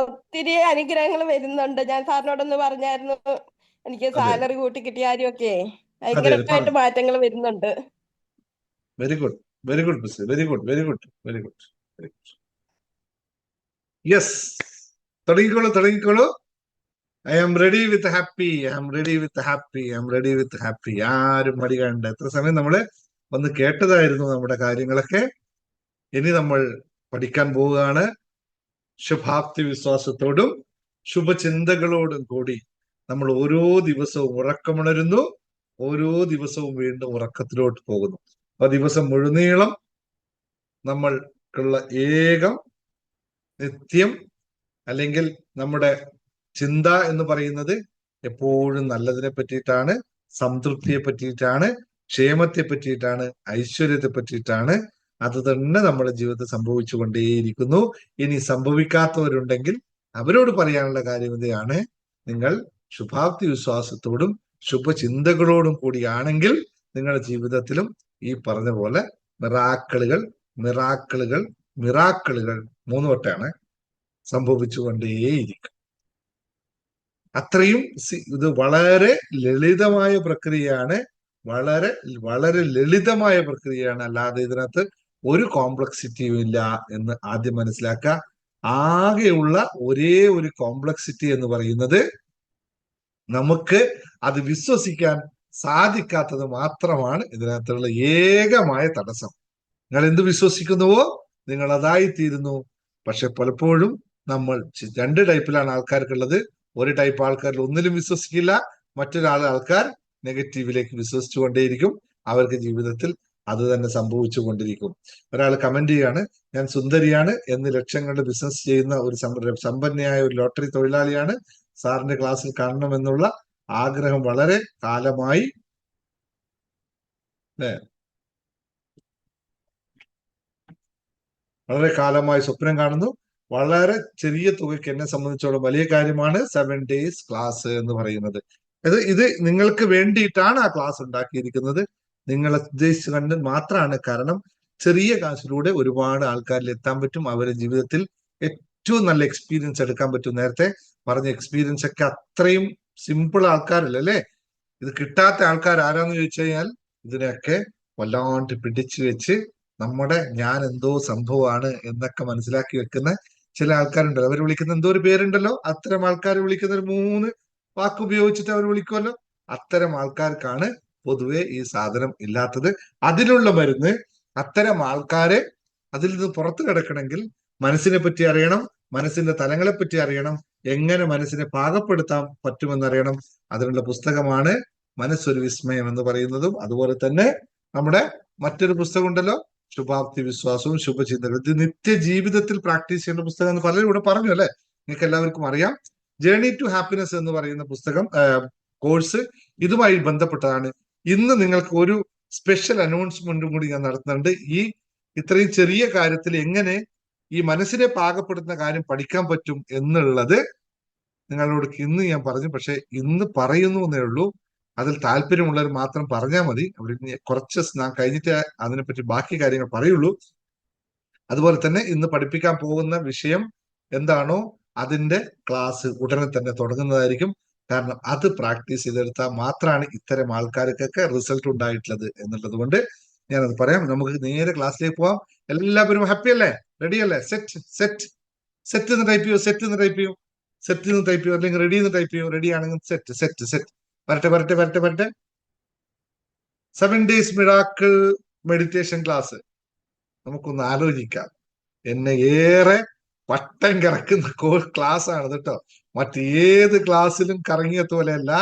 ഒത്തിരി അനുഗ്രഹങ്ങൾ വരുന്നുണ്ട്. ഞാൻ സാറിനോടൊന്ന് പറഞ്ഞായിരുന്നു, എനിക്ക് സാലറി കൂട്ടി കിട്ടിയ കാര്യമൊക്കെ ഭയങ്കരമായിട്ട് മാറ്റങ്ങൾ വരുന്നുണ്ട്. Very good, very good miss, very good, very good, very good. Yes, തുടങ്ങിക്കോളൂ. I am ready with happy, I am ready with happy, I am ready with happy. ആരും മടി കാണണ്ട. എത്ര സമയം നമ്മള് വന്ന് കേട്ടതായിരുന്നു നമ്മുടെ കാര്യങ്ങളൊക്കെ. ഇനി നമ്മൾ പഠിക്കാൻ പോവുകയാണ്. ശുഭാപ്തി വിശ്വാസത്തോടും ശുഭചിന്തകളോടും കൂടി നമ്മൾ ഓരോ ദിവസവും ഉറക്കമുണരുന്നു, ഓരോ ദിവസവും വീണ്ടും ഉറക്കത്തിലോട്ട് പോകുന്നു. ആ ദിവസം മുഴുനീളം നമ്മൾക്കുള്ള ഏകം നിത്യം അല്ലെങ്കിൽ നമ്മുടെ ചിന്ത എന്ന് പറയുന്നത് എപ്പോഴും നല്ലതിനെ പറ്റിയിട്ടാണ്, സംതൃപ്തിയെ പറ്റിയിട്ടാണ്, ക്ഷേമത്തെ പറ്റിയിട്ടാണ്, ഐശ്വര്യത്തെ പറ്റിയിട്ടാണ്. അത് തന്നെ നമ്മുടെ ജീവിതത്തിൽ സംഭവിച്ചു കൊണ്ടേയിരിക്കുന്നു. ഇനി സംഭവിക്കാത്തവരുണ്ടെങ്കിൽ അവരോട് പറയാനുള്ള കാര്യം ഇതാണ്: നിങ്ങൾ ശുഭാപ്തി വിശ്വാസത്തോടും ശുഭചിന്തകളോടും കൂടിയാണെങ്കിൽ നിങ്ങളുടെ ജീവിതത്തിലും ഈ പറഞ്ഞ പോലെ മിറാക്കിളുകൾ 3 വട്ടമാണ് സംഭവിച്ചുകൊണ്ടേയിരിക്കും. അത്രയും ഇത് വളരെ ലളിതമായ പ്രക്രിയയാണ്, വളരെ വളരെ ലളിതമായ പ്രക്രിയയാണ്. അല്ലാതെ ഇതിനകത്ത് ഒരു കോംപ്ലക്സിറ്റിയും ഇല്ല എന്ന് ആദ്യം മനസ്സിലാക്കുക. ആകെയുള്ള ഒരേ ഒരു കോംപ്ലക്സിറ്റി എന്ന് പറയുന്നത് നമുക്ക് അത് വിശ്വസിക്കാൻ സാധിക്കാത്തത് മാത്രമാണ് ഇതിനകത്തുള്ള ഏകമായ തടസ്സം. നിങ്ങൾ എന്ത് വിശ്വസിക്കുന്നുവോ നിങ്ങൾ അതായിത്തീരുന്നു. പക്ഷെ പലപ്പോഴും നമ്മൾ 2 ടൈപ്പിലാണ് ആൾക്കാർക്കുള്ളത്. ഒരു ടൈപ്പ് ആൾക്കാരിൽ ഒന്നിലും വിശ്വസിക്കില്ല, ആൾക്കാർ നെഗറ്റീവിലേക്ക് വിശ്വസിച്ചുകൊണ്ടേയിരിക്കും. അവർക്ക് ജീവിതത്തിൽ അത് തന്നെ സംഭവിച്ചു കൊണ്ടിരിക്കും. ഒരാൾ കമന്റ് ചെയ്യാണ്, ഞാൻ സുന്ദരിയാണ് എന്ന് ലക്ഷങ്ങളുടെ ബിസിനസ് ചെയ്യുന്ന ഒരു സമ്പന്നയായ ഒരു ലോട്ടറി തൊഴിലാളിയാണ്. സാറിന്റെ ക്ലാസ്സിൽ കാണണമെന്നുള്ള ആഗ്രഹം വളരെ കാലമായി സ്വപ്നം കാണുന്നു. വളരെ ചെറിയ തുകയ്ക്ക് എന്നെ സംബന്ധിച്ചോളം വലിയ കാര്യമാണ് 7 days ക്ലാസ് എന്ന് പറയുന്നത്. ഇത് നിങ്ങൾക്ക് വേണ്ടിയിട്ടാണ് ആ ക്ലാസ് ഉണ്ടാക്കിയിരിക്കുന്നത്. നിങ്ങൾ ഉദ്ദേശിച്ച് കണ്ട് മാത്രമാണ്. കാരണം ചെറിയ കാശിലൂടെ ഒരുപാട് ആൾക്കാരിൽ എത്താൻ പറ്റും. അവരുടെ ജീവിതത്തിൽ ഏറ്റവും നല്ല എക്സ്പീരിയൻസ് എടുക്കാൻ പറ്റും. നേരത്തെ പറഞ്ഞ എക്സ്പീരിയൻസ് ഒക്കെ അത്രയും സിമ്പിൾ ആൾക്കാരല്ല അല്ലേ? ഇത് കിട്ടാത്ത ആൾക്കാർ ആരാന്ന് ചോദിച്ചു കഴിഞ്ഞാൽ ഇതിനെയൊക്കെ വല്ലാണ്ട് പിടിച്ചു വെച്ച് നമ്മുടെ ഞാൻ എന്തോ സംഭവമാണ് എന്നൊക്കെ മനസ്സിലാക്കി വെക്കുന്ന ചില ആൾക്കാരുണ്ടല്ലോ. അവർ വിളിക്കുന്ന എന്തോ ഒരു പേരുണ്ടല്ലോ, അത്തരം ആൾക്കാർ വിളിക്കുന്ന ഒരു 3 വാക്ക് ഉപയോഗിച്ചിട്ട് അവർ വിളിക്കുമല്ലോ. അത്തരം ആൾക്കാർക്കാണ് പൊതുവെ ഈ സാധനം ഇല്ലാത്തത്. അതിനുള്ള മരുന്ന് അത്തരം ആൾക്കാരെ അതിൽ നിന്ന് പുറത്തു കിടക്കണമെങ്കിൽ മനസ്സിനെ പറ്റി അറിയണം, മനസ്സിന്റെ തലങ്ങളെ പറ്റി അറിയണം, എങ്ങനെ മനസ്സിനെ പാകപ്പെടുത്താൻ പറ്റുമെന്നറിയണം. അതിനുള്ള പുസ്തകമാണ് മനസ്സൊരു വിസ്മയം എന്ന് പറയുന്നതും. അതുപോലെ തന്നെ നമ്മുടെ മറ്റൊരു പുസ്തകം ഉണ്ടല്ലോ, ശുഭാപ്തി വിശ്വാസവും ശുഭചിന്തകളും. ഇത് നിത്യജീവിതത്തിൽ പ്രാക്ടീസ് ചെയ്യേണ്ട പുസ്തകം എന്ന് പലരും ഇവിടെ പറഞ്ഞു അല്ലെ? നിങ്ങൾക്ക് എല്ലാവർക്കും അറിയാം. ജേർണി ടു ഹാപ്പിനെസ് എന്ന് പറയുന്ന പുസ്തകം കോഴ്സ് ഇതുമായി ബന്ധപ്പെട്ടതാണ്. ഇന്ന് നിങ്ങൾക്ക് ഒരു സ്പെഷ്യൽ അനൗൺസ്മെന്റും കൂടി ഞാൻ നടത്തുന്നുണ്ട്. ഈ ഇത്രയും ചെറിയ കാര്യത്തിൽ എങ്ങനെ ഈ മനസ്സിനെ പാകപ്പെടുത്തുന്ന കാര്യം പഠിക്കാൻ പറ്റും എന്നുള്ളത് നിങ്ങളോട് ഇന്ന് ഞാൻ പറഞ്ഞു. പക്ഷെ ഇന്ന് പറയുന്നു എന്നേ ഉള്ളൂ. അതിൽ താല്പര്യമുള്ളവർ മാത്രം പറഞ്ഞാൽ മതി. അവർ കുറച്ച് ഞാൻ കഴിഞ്ഞിട്ട് അതിനെപ്പറ്റി ബാക്കി കാര്യങ്ങൾ പറയുള്ളൂ. അതുപോലെ തന്നെ ഇന്ന് പഠിപ്പിക്കാൻ പോകുന്ന വിഷയം എന്താണോ അതിന്റെ ക്ലാസ് ഉടനെ തന്നെ തുടങ്ങുന്നതായിരിക്കും. കാരണം അത് പ്രാക്ടീസ് ചെയ്തെടുത്താൽ മാത്രമാണ് ഇത്തരം ആൾക്കാർക്കൊക്കെ റിസൾട്ട് ഉണ്ടായിട്ടുള്ളത് എന്നുള്ളത് കൊണ്ട് ഞാനത് പറയാം. നമുക്ക് നേരെ ക്ലാസ്സിലേക്ക് പോവാം. എല്ലാവരും ഹാപ്പി അല്ലേ? റെഡി അല്ലേ? സെറ്റ് സെറ്റ് സെറ്റ് എന്ന് ടൈപ്പ് ചെയ്യൂ. സെറ്റ് എന്ന് ടൈപ്പ് ചെയ്യൂ. സെറ്റ് എന്ന് ടൈപ്പ് ചെയ്യൂ. അല്ലെങ്കിൽ റെഡി എന്ന് ടൈപ്പ് ചെയ്യൂ. റെഡി ആണെങ്കിൽ സെറ്റ് സെറ്റ് സെറ്റ്. വരട്ടെ വരട്ടെ വരട്ടെ വരട്ടെ. 7 days മിറാക്കിൾ മെഡിറ്റേഷൻ ക്ലാസ്. നമുക്കൊന്ന് ആലോചിക്കാം. എന്നെ ഏറെ പട്ടം കറക്കുന്ന ക്ലാസ് ആണ് കേട്ടോ. മറ്റേത് ക്ലാസ്സിലും കറങ്ങിയത് പോലെയല്ല.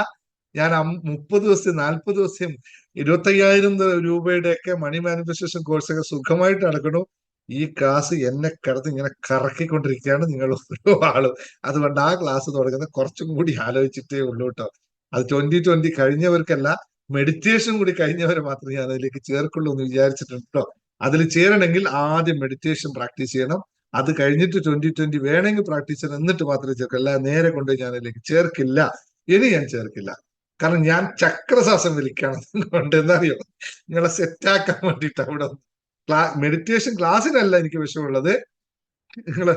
ഞാൻ 30 ദിവസം 40 ദിവസം 25,000 രൂപയുടെയൊക്കെ മണി മാനിഫെസ്റ്റേഷൻ കോഴ്സൊക്കെ സുഖമായിട്ട് നടക്കണു. ഈ ക്ലാസ് എന്നെ കിടന്ന് ഇങ്ങനെ കറക്കിക്കൊണ്ടിരിക്കുകയാണ് നിങ്ങൾ ഓരോ ആളും. അതുകൊണ്ട് ആ ക്ലാസ് തുടങ്ങുന്നത് കുറച്ചും കൂടി ആലോചിച്ചിട്ടേ ഉള്ളൂ കേട്ടോ. അത് 2020 കഴിഞ്ഞവർക്കല്ല, മെഡിറ്റേഷൻ കൂടി കഴിഞ്ഞവരെ മാത്രമേ ഞാൻ അതിലേക്ക് ചേർക്കുള്ളൂ എന്ന് വിചാരിച്ചിട്ടുണ്ട് കേട്ടോ. അതിൽ ചേരണമെങ്കിൽ ആദ്യം മെഡിറ്റേഷൻ പ്രാക്ടീസ് ചെയ്യണം. അത് കഴിഞ്ഞിട്ട് 2020 വേണമെങ്കിൽ പ്രാക്ടീസ് ചെയ്യണം. എന്നിട്ട് മാത്രമേ ചേർക്കൂ. അല്ല നേരെ കൊണ്ട് ഞാൻ അതിലേക്ക് ചേർക്കില്ല. ഇനി ഞാൻ ചേർക്കില്ല. കാരണം ഞാൻ ചക്രശ്വാസം വലിക്കണം. കൊണ്ട് എന്താറിയോ, നിങ്ങളെ സെറ്റാക്കാൻ വേണ്ടിയിട്ട് അവിടെ മെഡിറ്റേഷൻ ക്ലാസ്സിനല്ല എനിക്ക് വിഷയമുള്ളത്. നിങ്ങള്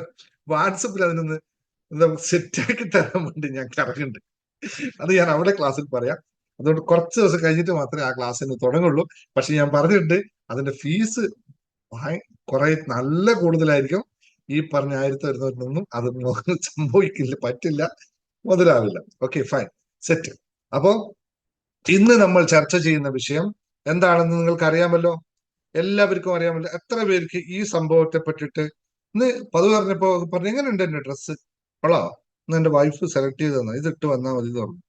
വാട്സപ്പിൽ അതിനൊന്ന് എന്താ സെറ്റാക്കി തരാൻ വേണ്ടി ഞാൻ കറങ്ങുന്നുണ്ട്. അത് ഞാൻ അവിടെ ക്ലാസ്സിൽ പറയാം. അതുകൊണ്ട് കുറച്ച് ദിവസം കഴിഞ്ഞിട്ട് മാത്രമേ ആ ക്ലാസ്സിന് തുടങ്ങുള്ളൂ. പക്ഷെ ഞാൻ പറഞ്ഞിട്ടുണ്ട് അതിന്റെ ഫീസ് കുറെ നല്ല കൂടുതലായിരിക്കും. ഈ പറഞ്ഞ 1,100 അത് സംഭവിക്കില്ല, പറ്റില്ല, മുതലാവില്ല. Okay fine, set. അപ്പോ ഇന്ന് നമ്മൾ ചർച്ച ചെയ്യുന്ന വിഷയം എന്താണെന്ന് നിങ്ങൾക്ക് അറിയാമല്ലോ, എല്ലാവർക്കും അറിയാമല്ലോ. എത്ര പേർക്ക് ഈ സംഭവത്തെ പറ്റിയിട്ട് ഇന്ന് പതിവ് പറഞ്ഞപ്പോ പറഞ്ഞു എങ്ങനെയുണ്ട് എന്റെ ഡ്രസ്സ് കൊള്ളാം, ഇന്ന് എന്റെ വൈഫ് സെലക്ട് ചെയ്ത് തന്നെ ഇതിട്ട് വന്നാൽ മതി പറഞ്ഞു.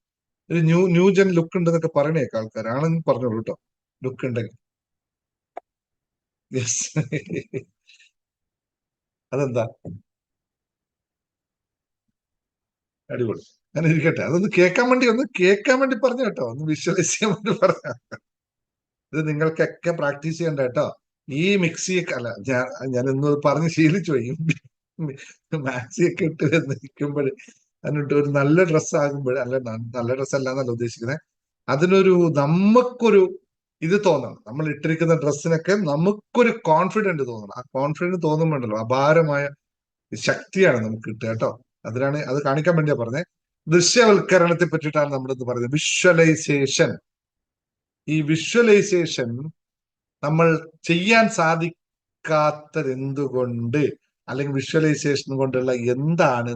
ഒരു ന്യൂജൻ ലുക്ക് ഉണ്ടെന്നൊക്കെ പറയണേക്ക ആൾക്കാർ. ആണെന്ന് പറഞ്ഞോളൂ കേട്ടോ, ലുക്ക് ഉണ്ടെങ്കിൽ. യെസ്. അതെന്താ അടിപൊളി. അങ്ങനെ ഇരിക്കട്ടെ. അതൊന്ന് കേൾക്കാൻ വേണ്ടി പറഞ്ഞു കേട്ടോ, ഒന്ന് വിഷ്വലൈസ് ചെയ്യാൻ വേണ്ടി പറഞ്ഞ. ഇത് നിങ്ങൾക്കൊക്കെ പ്രാക്ടീസ് ചെയ്യണ്ട കേട്ടോ. ഈ മിക്സിയൊക്കെ അല്ല, ഞാൻ ഇന്ന് പറഞ്ഞ് ശീലിച്ചു പോയി. മാക്സിയൊക്കെ ഇട്ട് നിൽക്കുമ്പോൾ അതിനിട്ട് ഒരു നല്ല ഡ്രസ്സ് ആകുമ്പോൾ, അല്ല നല്ല ഡ്രസ്സ് അല്ല എന്നല്ല ഉദ്ദേശിക്കുന്നത്, അതിനൊരു നമുക്കൊരു ഇത് തോന്നണം. നമ്മൾ ഇട്ടിരിക്കുന്ന ഡ്രസ്സിനൊക്കെ നമുക്കൊരു കോൺഫിഡന്റ് തോന്നണം. ആ കോൺഫിഡന്റ് തോന്നുമ്പോണ്ടല്ലോ അപാരമായ ശക്തിയാണ് നമുക്ക് കിട്ടുക കേട്ടോ. അത് കാണിക്കാൻ വേണ്ടിയാ പറഞ്ഞത്. ദൃശ്യവൽക്കരണത്തെ പറ്റിയിട്ടാണ് നമ്മളിത് പറയുന്നത്. വിഷ്വലൈസേഷൻ. ഈ വിഷ്വലൈസേഷൻ നമ്മൾ ചെയ്യാൻ സാധിക്കാത്തത് എന്തുകൊണ്ട്, അല്ലെങ്കിൽ വിഷ്വലൈസേഷൻ കൊണ്ടുള്ള എന്താണ്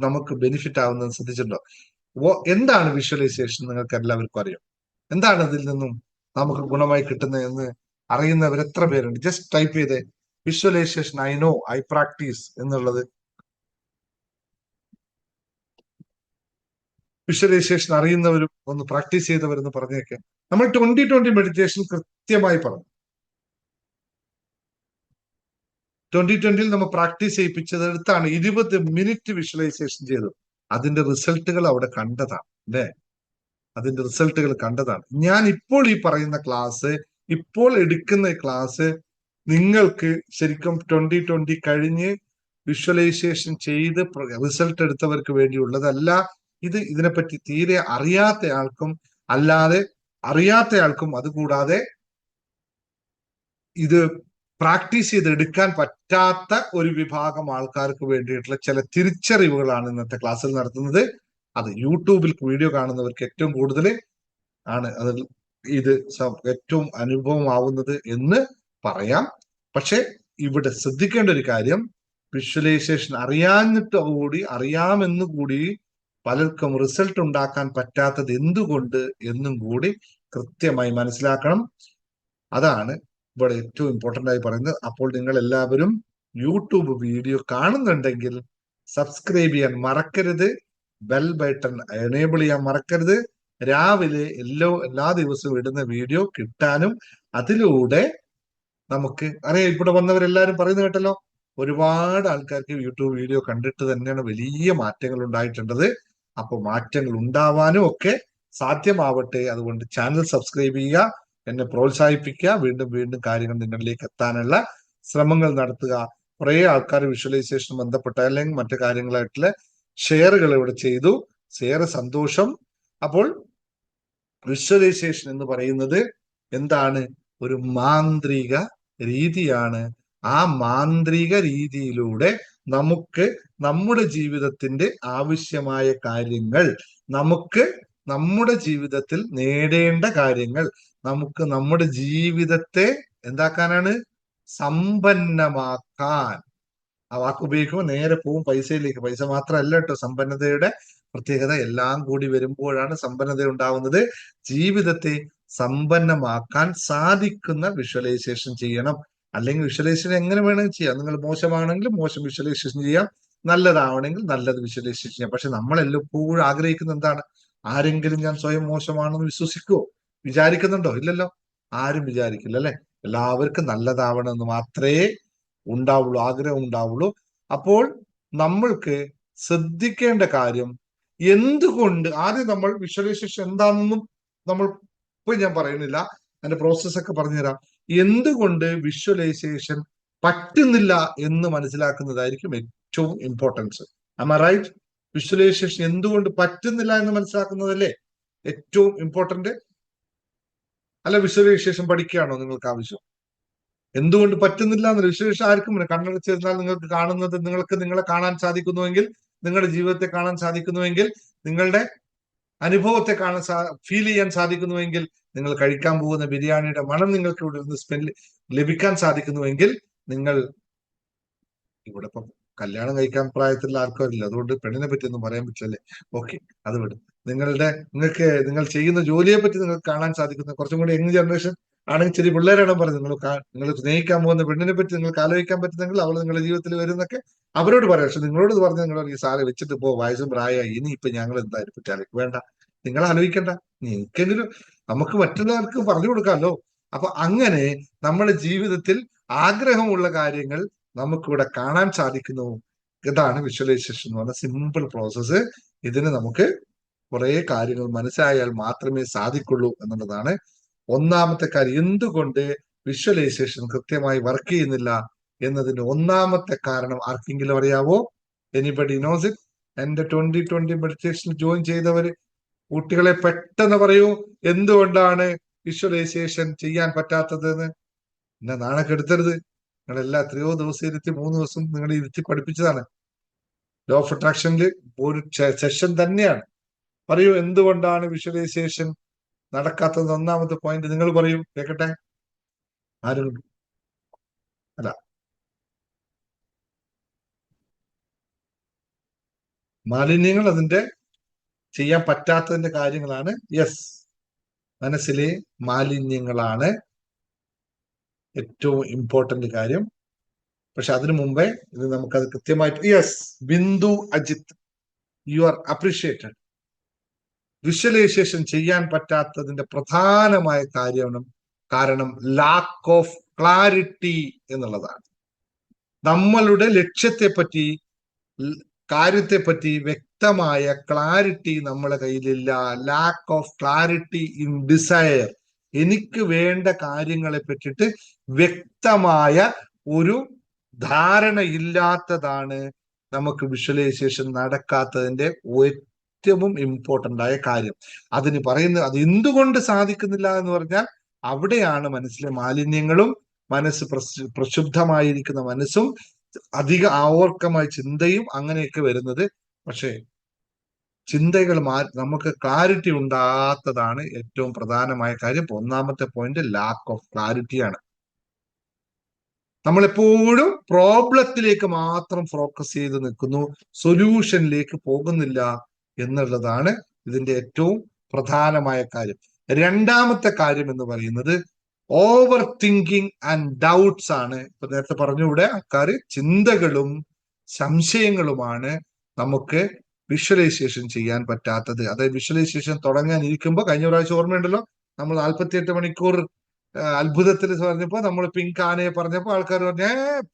നമുക്ക് ബെനിഫിറ്റ് ആവുന്നത് ശ്രദ്ധിച്ചിട്ടുണ്ടോ? എന്താണ് വിഷ്വലൈസേഷൻ? നിങ്ങൾക്ക് എല്ലാവർക്കും അറിയാം. എന്താണ് അതിൽ നിന്നും നമുക്ക് ഗുണമായി കിട്ടുന്നത് എന്ന് അറിയുന്നവർ എത്ര പേരുണ്ട്? ജസ്റ്റ് ടൈപ്പ് ചെയ്തേ visualisation I know, I practice എന്നുള്ളത്. വിഷ്വലൈസേഷൻ അറിയുന്നവരും ഒന്ന് പ്രാക്ടീസ് ചെയ്തവരെന്ന് പറഞ്ഞേക്കെ. നമ്മൾ 2020 മെഡിറ്റേഷൻ കൃത്യമായി പറഞ്ഞു. 2020 നമ്മൾ പ്രാക്ടീസ് ചെയ്യിപ്പിച്ചതെടുത്താണ് 20 മിനിറ്റ് വിഷ്വലൈസേഷൻ ചെയ്തത്. അതിന്റെ റിസൾട്ടുകൾ അവിടെ കണ്ടതാണ് അല്ലേ? അതിന്റെ റിസൾട്ടുകൾ കണ്ടതാണ്. ഞാൻ ഇപ്പോൾ ഈ പറയുന്ന ക്ലാസ്, ഇപ്പോൾ എടുക്കുന്ന ക്ലാസ് നിങ്ങൾക്ക് ശരിക്കും 2020 കഴിഞ്ഞ് വിഷ്വലൈസേഷൻ ചെയ്ത് റിസൾട്ട് എടുത്തവർക്ക് വേണ്ടിയുള്ളതല്ല. ഇതിനെപ്പറ്റി തീരെ അറിയാത്ത ആൾക്കും അതുകൂടാതെ ഇത് പ്രാക്ടീസ് ചെയ്തെടുക്കാൻ പറ്റാത്ത ഒരു വിഭാഗം ആൾക്കാർക്ക് വേണ്ടിയിട്ടുള്ള ചില തിരിച്ചറിവുകളാണ് ഇന്നത്തെ ക്ലാസ്സിൽ നടത്തുന്നത്. അത് യൂട്യൂബിൽ വീഡിയോ കാണുന്നവർക്ക് ഏറ്റവും കൂടുതൽ ആണ് ഇത് ഏറ്റവും അനുഭവമാവുന്നത് എന്ന് പറയാം. പക്ഷെ ഇവിടെ ശ്രദ്ധിക്കേണ്ട ഒരു കാര്യം, വിഷ്വലൈസേഷൻ അറിയാമെന്ന് കൂടി പലർക്കും റിസൾട്ട് ഉണ്ടാക്കാൻ പറ്റാത്തത് എന്തുകൊണ്ട് എന്നും കൂടി കൃത്യമായി മനസ്സിലാക്കണം. അതാണ് ഇവിടെ ഏറ്റവും ഇമ്പോർട്ടന്റ് ആയി പറയുന്നത്. അപ്പോൾ നിങ്ങൾ എല്ലാവരും യൂട്യൂബ് വീഡിയോ കാണുന്നുണ്ടെങ്കിൽ സബ്സ്ക്രൈബ് ചെയ്യാൻ മറക്കരുത്, ബെൽ ബട്ടൺ എനേബിൾ ചെയ്യാൻ മറക്കരുത്. രാവിലെ എല്ലാ ദിവസവും ഇടുന്ന വീഡിയോ കിട്ടാനും അതിലൂടെ നമുക്ക് അറിയാം. ഇവിടെ വന്നവരെല്ലാരും പറയുന്നത് കേട്ടല്ലോ, ഒരുപാട് ആൾക്കാർക്ക് യൂട്യൂബ് വീഡിയോ കണ്ടിട്ട് തന്നെയാണ് വലിയ മാറ്റങ്ങൾ ഉണ്ടായിട്ടുള്ളത്. അപ്പൊ മാറ്റങ്ങൾ ഉണ്ടാവാനും ഒക്കെ സാധ്യമാവട്ടെ. അതുകൊണ്ട് ചാനൽ സബ്സ്ക്രൈബ് ചെയ്യുക, എന്നെ പ്രോത്സാഹിപ്പിക്കുക, വീണ്ടും വീണ്ടും കാര്യങ്ങൾ നിങ്ങളിലേക്ക് എത്താനുള്ള ശ്രമങ്ങൾ നടത്തുക. കുറെ ആൾക്കാർ വിഷ്വലൈസേഷൻ ബന്ധപ്പെട്ട അല്ലെങ്കിൽ മറ്റു കാര്യങ്ങളായിട്ടുള്ള ഷെയറുകൾ ഇവിടെ ചെയ്തു. ഷെയർ സന്തോഷം. അപ്പോൾ വിഷ്വലൈസേഷൻ എന്ന് പറയുന്നത് എന്താണ്? ഒരു മാന്ത്രിക രീതിയാണ്. ആ മാന്ത്രിക രീതിയിലൂടെ നമുക്ക് നമ്മുടെ ജീവിതത്തിന്റെ ആവശ്യമായ കാര്യങ്ങൾ, നമുക്ക് നമ്മുടെ ജീവിതത്തിൽ നേടേണ്ട കാര്യങ്ങൾ, നമുക്ക് നമ്മുടെ ജീവിതത്തെ എന്താക്കാനാണ്? സമ്പന്നമാക്കാൻ. ആ വാക്ക് ഉപയോഗിക്കുമ്പോൾ നേരെ പോവും പൈസയിലേക്ക്. പൈസ മാത്രമല്ല കേട്ടോ സമ്പന്നതയുടെ പ്രത്യേകത. എല്ലാം കൂടി വരുമ്പോഴാണ് സമ്പന്നത ഉണ്ടാവുന്നത്. ജീവിതത്തെ സമ്പന്നമാക്കാൻ സാധിക്കുന്ന വിഷ്വലൈസേഷൻ ചെയ്യണം. അല്ലെങ്കിൽ വിഷ്വലൈസേഷൻ എങ്ങനെ വേണമെങ്കിൽ ചെയ്യാം. നിങ്ങൾ മോശമാണെങ്കിൽ മോശം വിഷ്വലൈസേഷൻ ചെയ്യാം, നല്ലതാവണമെങ്കിൽ നല്ലത് വിഷ്വലൈസേഷൻ ചെയ്യാം. പക്ഷെ നമ്മളെല്ലാപ്പോഴും ആഗ്രഹിക്കുന്ന എന്താണ്? ആരെങ്കിലും ഞാൻ സ്വയം മോശമാണെന്ന് വിശ്വസിക്കുവോ? വിചാരിക്കുന്നുണ്ടോ? ഇല്ലല്ലോ, ആരും വിചാരിക്കില്ല അല്ലെ. എല്ലാവർക്കും നല്ലതാവണമെന്ന് മാത്രമേ ഉണ്ടാവുള്ളൂ, ആഗ്രഹം ഉണ്ടാവുള്ളൂ. അപ്പോൾ നമ്മൾക്ക് ശ്രദ്ധിക്കേണ്ട കാര്യം എന്തുകൊണ്ട്, ആദ്യം നമ്മൾ വിഷ്വലൈസേഷൻ എന്താണെന്നും നമ്മൾ ഇപ്പൊ ഞാൻ പറയുന്നില്ല, അതിന്റെ പ്രോസസ്സൊക്കെ പറഞ്ഞുതരാം. എന്തുകൊണ്ട് വിഷ്വലൈസേഷൻ പറ്റുന്നില്ല എന്ന് മനസ്സിലാക്കുന്നതായിരിക്കും ഏറ്റവും importance. Am I right? Visualisation എന്തുകൊണ്ട് പറ്റുന്നില്ല എന്ന് മനസ്സിലാക്കുന്നതല്ലേ ഏറ്റവും ഇമ്പോർട്ടന്റ്? അല്ല, വിഷ്വലൈസേഷൻ പഠിക്കുകയാണോ നിങ്ങൾക്ക് ആവശ്യം? എന്തുകൊണ്ട് പറ്റുന്നില്ല എന്നൊരു വിഷ്വലൈസേഷൻ ആർക്കും കണ്ണടച്ചിരുന്നാൽ നിങ്ങൾക്ക് കാണുന്നത്, നിങ്ങൾക്ക് നിങ്ങളെ കാണാൻ സാധിക്കുന്നുവെങ്കിൽ, നിങ്ങളുടെ ജീവിതത്തെ കാണാൻ സാധിക്കുന്നുവെങ്കിൽ, നിങ്ങളുടെ അനുഭവത്തെ കാണാൻ ഫീൽ ചെയ്യാൻ സാധിക്കുന്നുവെങ്കിൽ, നിങ്ങൾ കഴിക്കാൻ പോകുന്ന ബിരിയാണിയുടെ മണം നിങ്ങൾക്ക് ഇവിടെ നിന്ന് ലഭിക്കാൻ സാധിക്കുന്നുവെങ്കിൽ, നിങ്ങൾ ഇവിടെ ഇപ്പം കല്യാണം കഴിക്കാൻ പ്രായത്തിലുള്ള ആർക്കും അറിയില്ല, അതുകൊണ്ട് പെണ്ണിനെ പറ്റി ഒന്നും പറയാൻ പറ്റില്ലല്ലേ. ഓക്കെ, അത് വിടും. നിങ്ങൾ ചെയ്യുന്ന ജോലിയെ പറ്റി നിങ്ങൾക്ക് കാണാൻ സാധിക്കുന്ന കുറച്ചും കൂടി യങ് ജനറേഷൻ ആണെങ്കിൽ ശരി, പിള്ളേരാണ് പറയുന്നത്, നിങ്ങൾ സ്നേഹിക്കാൻ പോകുന്ന പെണ്ണിനെ പറ്റി നിങ്ങൾക്ക് ആലോചിക്കാൻ പറ്റുന്നെങ്കിൽ അവൾ നിങ്ങളുടെ ജീവിതത്തിൽ വരുന്നൊക്കെ അവരോട് പറയാം. പക്ഷെ നിങ്ങളോട് പറഞ്ഞ് നിങ്ങൾ ഈ സാറെ വെച്ചിട്ട് പോ, വയസ്സും പ്രായമായി, ഇനി ഇപ്പൊ ഞങ്ങൾ എന്തായാലും പറ്റാലേക്ക് വേണ്ട, നിങ്ങൾ ആലോചിക്കണ്ട, നിങ്ങൾക്കെങ്കിലും നമുക്ക് മറ്റുള്ളവർക്ക് പറഞ്ഞു കൊടുക്കാമല്ലോ. അപ്പൊ അങ്ങനെ നമ്മുടെ ജീവിതത്തിൽ ആഗ്രഹമുള്ള കാര്യങ്ങൾ നമുക്കിവിടെ കാണാൻ സാധിക്കുന്നു. ഇതാണ് വിഷ്വലൈസേഷൻ എന്ന് പറഞ്ഞ സിമ്പിൾ പ്രോസസ്സ്. ഇതിന് നമുക്ക് കുറെ കാര്യങ്ങൾ മനസ്സിലായാൽ മാത്രമേ സാധിക്കുള്ളൂ എന്നുള്ളതാണ് ഒന്നാമത്തെ കാര്യം. എന്തുകൊണ്ട് വിഷ്വലൈസേഷൻ കൃത്യമായി വർക്ക് ചെയ്യുന്നില്ല എന്നതിന്റെ ഒന്നാമത്തെ കാരണം ആർക്കെങ്കിലും അറിയാവോ? Anybody knows it? എന്റെ 2020 മെഡിറ്റേഷൻ ജോയിൻ ചെയ്തവര് കുട്ടികളെ പെട്ടെന്ന് പറയൂ, എന്തുകൊണ്ടാണ് വിഷ്വലൈസേഷൻ ചെയ്യാൻ പറ്റാത്തതെന്ന്. എന്നെ നാണക്കെടുത്തരുത്. നിങ്ങളെല്ലാം എത്രയോ ദിവസം ഇരുത്തി, 3 ദിവസം നിങ്ങൾ ഇരുത്തി പഠിപ്പിച്ചതാണ്. ലോ ഓഫ് അട്രാക്ഷനിൽ ഒരു സെഷൻ തന്നെയാണ്. പറയൂ, എന്തുകൊണ്ടാണ് വിഷ്വലൈസേഷൻ നടക്കാത്തത്? ഒന്നാമത്തെ പോയിന്റ് നിങ്ങൾ പറയൂ, കേക്കട്ടെ. ആരും അല്ല, മാലിന്യങ്ങൾ അതിന്റെ ചെയ്യാൻ പറ്റാത്തതിന്റെ കാര്യങ്ങളാണ്. യെസ്, മനസ്സിലെ മാലിന്യങ്ങളാണ് ഏറ്റവും ഇമ്പോർട്ടന്റ് കാര്യം. പക്ഷെ അതിനു മുമ്പേ ഇത് നമുക്കത് കൃത്യമായിട്ട്, yes, Bindu Ajith, you are appreciated. Visualisation ചെയ്യാൻ പറ്റാത്തതിന്റെ പ്രധാനമായ കാരണം ലാക്ക് ഓഫ് ക്ലാരിറ്റി എന്നുള്ളതാണ്. നമ്മളുടെ ലക്ഷ്യത്തെപ്പറ്റി, കാര്യത്തെപ്പറ്റി വ്യക്തമായ ക്ലാരിറ്റി നമ്മുടെ കയ്യിലില്ല. Lack of clarity in desire. എനിക്ക് വേണ്ട കാര്യങ്ങളെ പറ്റിയിട്ട് വ്യക്തമായ ഒരു ധാരണ ഇല്ലാത്തതാണ് നമുക്ക് വിഷ്വലൈസേഷൻ നടക്കാത്തതിന്റെ ഏറ്റവും ഇമ്പോർട്ടന്റ് ആയ കാര്യം. അതിന് പറയുന്നത്, അത് എന്തുകൊണ്ട് സാധിക്കുന്നില്ല എന്ന് പറഞ്ഞാൽ അവിടെയാണ് മനസ്സിലെ മാലിന്യങ്ങളും മനസ്സ് പ്രക്ഷുബ്ധമായിരിക്കുന്ന മനസ്സും അധിക ആവർക്കമായ ചിന്തയും അങ്ങനെയൊക്കെ വരുന്നത്. പക്ഷേ ചിന്തകൾ നമുക്ക് ക്ലാരിറ്റി ഉണ്ടാകാത്തതാണ് ഏറ്റവും പ്രധാനമായ കാര്യം. ഒന്നാമത്തെ പോയിന്റ് ലാക്ക് ഓഫ് ക്ലാരിറ്റിയാണ്. നമ്മളെപ്പോഴും പ്രോബ്ലത്തിലേക്ക് മാത്രം ഫോക്കസ് ചെയ്ത് നിൽക്കുന്നു, സൊല്യൂഷനിലേക്ക് പോകുന്നില്ല എന്നുള്ളതാണ് ഇതിന്റെ ഏറ്റവും പ്രധാനമായ കാര്യം. രണ്ടാമത്തെ കാര്യം എന്ന് പറയുന്നത് ഓവർ തിങ്കിങ് ആൻഡ് ഡൗട്ട്സ് ആണ്. ഇപ്പൊ നേരത്തെ പറഞ്ഞൂടെ, ആൾക്കാര് ചിന്തകളും സംശയങ്ങളുമാണ് നമുക്ക് വിഷ്വലൈസേഷൻ ചെയ്യാൻ പറ്റാത്തത്. അതായത് വിഷ്വലൈസേഷൻ തുടങ്ങാൻ ഇരിക്കുമ്പോൾ, കഴിഞ്ഞ പ്രാവശ്യം ഓർമ്മയുണ്ടല്ലോ, നമ്മൾ 48 മണിക്കൂർ അത്ഭുതത്തിൽ പറഞ്ഞപ്പോ നമ്മൾ പിങ്ക് ആനയെ പറഞ്ഞപ്പോ ആൾക്കാർ പറഞ്ഞ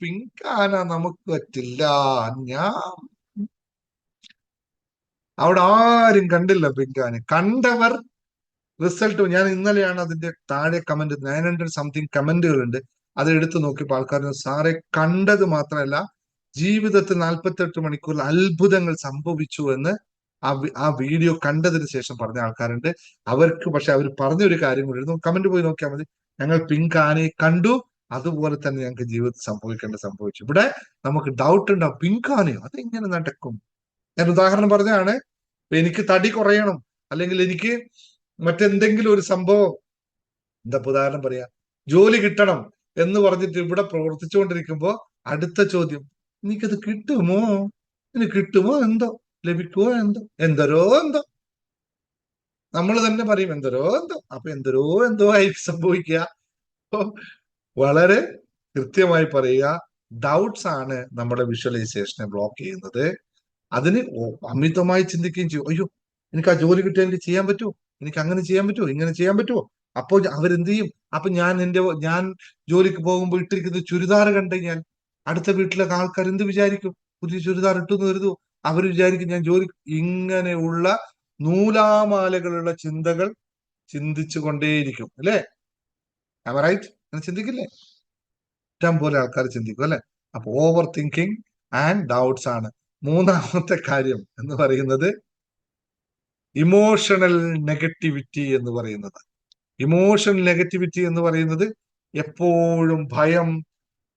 പിങ്ക് ആന നമുക്ക് പറ്റില്ല. ഞാൻ അവിടെ ആരും കണ്ടില്ല പിങ്ക് ആന. കണ്ടവർ റിസൾട്ട് ഞാൻ ഇന്നലെയാണ് അതിന്റെ താഴെ കമന്റ് 900 സംതിങ് കമന്റുകളുണ്ട്. അത് എടുത്തു നോക്കിയപ്പോൾ ആൾക്കാർ സാറെ കണ്ടത് മാത്രമല്ല ജീവിതത്തിൽ 48 മണിക്കൂറിൽ അത്ഭുതങ്ങൾ സംഭവിച്ചു എന്ന് ആ വീഡിയോ കണ്ടതിന് ശേഷം പറഞ്ഞ ആൾക്കാരുണ്ട്. അവർക്ക് പക്ഷെ അവർ പറഞ്ഞൊരു കാര്യം കൂടി കമന്റ് പോയി നോക്കിയാൽ മതി. ഞങ്ങൾ പിങ്ക് ആനയെ കണ്ടു, അതുപോലെ തന്നെ ഞങ്ങൾക്ക് ജീവിതത്തിൽ സംഭവിച്ചു. ഇവിടെ നമുക്ക് ഡൗട്ട് ഉണ്ടാവും, പിങ്ക് ആനയോ അതെങ്ങനെ നടക്കും? ഞാൻ ഉദാഹരണം പറഞ്ഞാണ്. എനിക്ക് തടി കുറയണം, അല്ലെങ്കിൽ എനിക്ക് മറ്റെന്തെങ്കിലും ഒരു സംഭവം, എന്താ ഉദാഹരണം പറയാ, ജോലി കിട്ടണം എന്ന് പറഞ്ഞിട്ട് ഇവിടെ പ്രവർത്തിച്ചുകൊണ്ടിരിക്കുമ്പോ അടുത്ത ചോദ്യം, എനിക്കത് കിട്ടുമോ? ഇനി കിട്ടുമോ എന്തോ, ലഭിക്കുമോ എന്തോ, എന്തോ നമ്മൾ തന്നെ പറയും എന്തോ എന്തോ. അപ്പൊ എന്തോ ആയി സംഭവിക്കുക. അപ്പൊ വളരെ കൃത്യമായി പറയുക, ഡൗട്ട്സ് ആണ് നമ്മുടെ വിഷ്വലൈസേഷനെ ബ്ലോക്ക് ചെയ്യുന്നത്. അതിന് അമിതമായി ചിന്തിക്കുകയും ചെയ്യും. അയ്യോ, എനിക്ക് ആ ജോലി കിട്ടിയാൽ എനിക്ക് ചെയ്യാൻ പറ്റുമോ, എനിക്ക് അങ്ങനെ ചെയ്യാൻ പറ്റുമോ, ഇങ്ങനെ ചെയ്യാൻ പറ്റുമോ? അപ്പോൾ അവരെന്ത് ചെയ്യും? അപ്പൊ ഞാൻ ജോലിക്ക് പോകുമ്പോൾ ഇട്ടിരിക്കുന്ന ചുരിദാർ കണ്ടു കഴിഞ്ഞാൽ അടുത്ത വീട്ടിലൊക്കെ ആൾക്കാർ എന്ത് വിചാരിക്കും? പുതിയ ചുരിദാർ ഇട്ടെന്ന് കരുതൂ, അവർ വിചാരിക്കും ഞാൻ ജോലി. ഇങ്ങനെയുള്ള നൂലാമാലകളുള്ള ചിന്തകൾ ചിന്തിച്ചു കൊണ്ടേയിരിക്കും, അല്ലേ? റൈറ്റ്? അങ്ങനെ ചിന്തിക്കില്ലേ? ഇഷ്ടം പോലെ ആൾക്കാർ ചിന്തിക്കും, അല്ലെ? അപ്പൊ ഓവർ തിങ്കിങ് ആൻഡ് ഡൗട്ട്സ് ആണ്. മൂന്നാമത്തെ കാര്യം എന്ന് പറയുന്നത് ഇമോഷണൽ നെഗറ്റിവിറ്റി എന്ന് പറയുന്നത്. ഇമോഷണൽ നെഗറ്റിവിറ്റി എന്ന് പറയുന്നത് എപ്പോഴും ഭയം,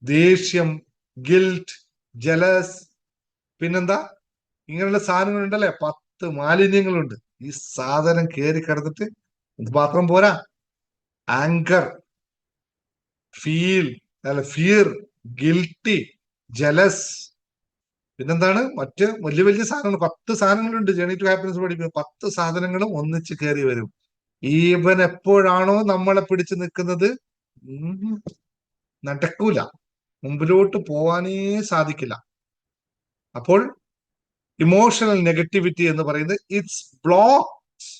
ദേഷ്യം, ഗിൽറ്റ്, ജലസ്, പിന്നെന്താ ഇങ്ങനെയുള്ള സാധനങ്ങളുണ്ടല്ലേ, 10 മാലിന്യങ്ങളുണ്ട്. ഈ സാധനം കയറി കിടന്നിട്ട് ഇത് മാത്രം പോരാ, ആങ്കർ, ഫിയർ, ഗിൽറ്റി, ജലസ്, പിന്നെന്താണ് മറ്റ് വലിയ വലിയ സാധനങ്ങൾ. 10 സാധനങ്ങളുണ്ട് ജേർണി ടു ഹാപ്പിനെസ് പഠിപ്പിക്കുന്നത്. 10 സാധനങ്ങളും ഒന്നിച്ച് കയറി വരും. ഈവൻ എപ്പോഴാണോ നമ്മളെ പിടിച്ചു നിൽക്കുന്നത് നടക്കൂല, മുമ്പിലോട്ട് പോവാനേ സാധിക്കില്ല. അപ്പോൾ ഇമോഷണൽ നെഗറ്റിവിറ്റി എന്ന് പറയുന്നത് ഇറ്റ്സ് ബ്ലോക്ക്സ്,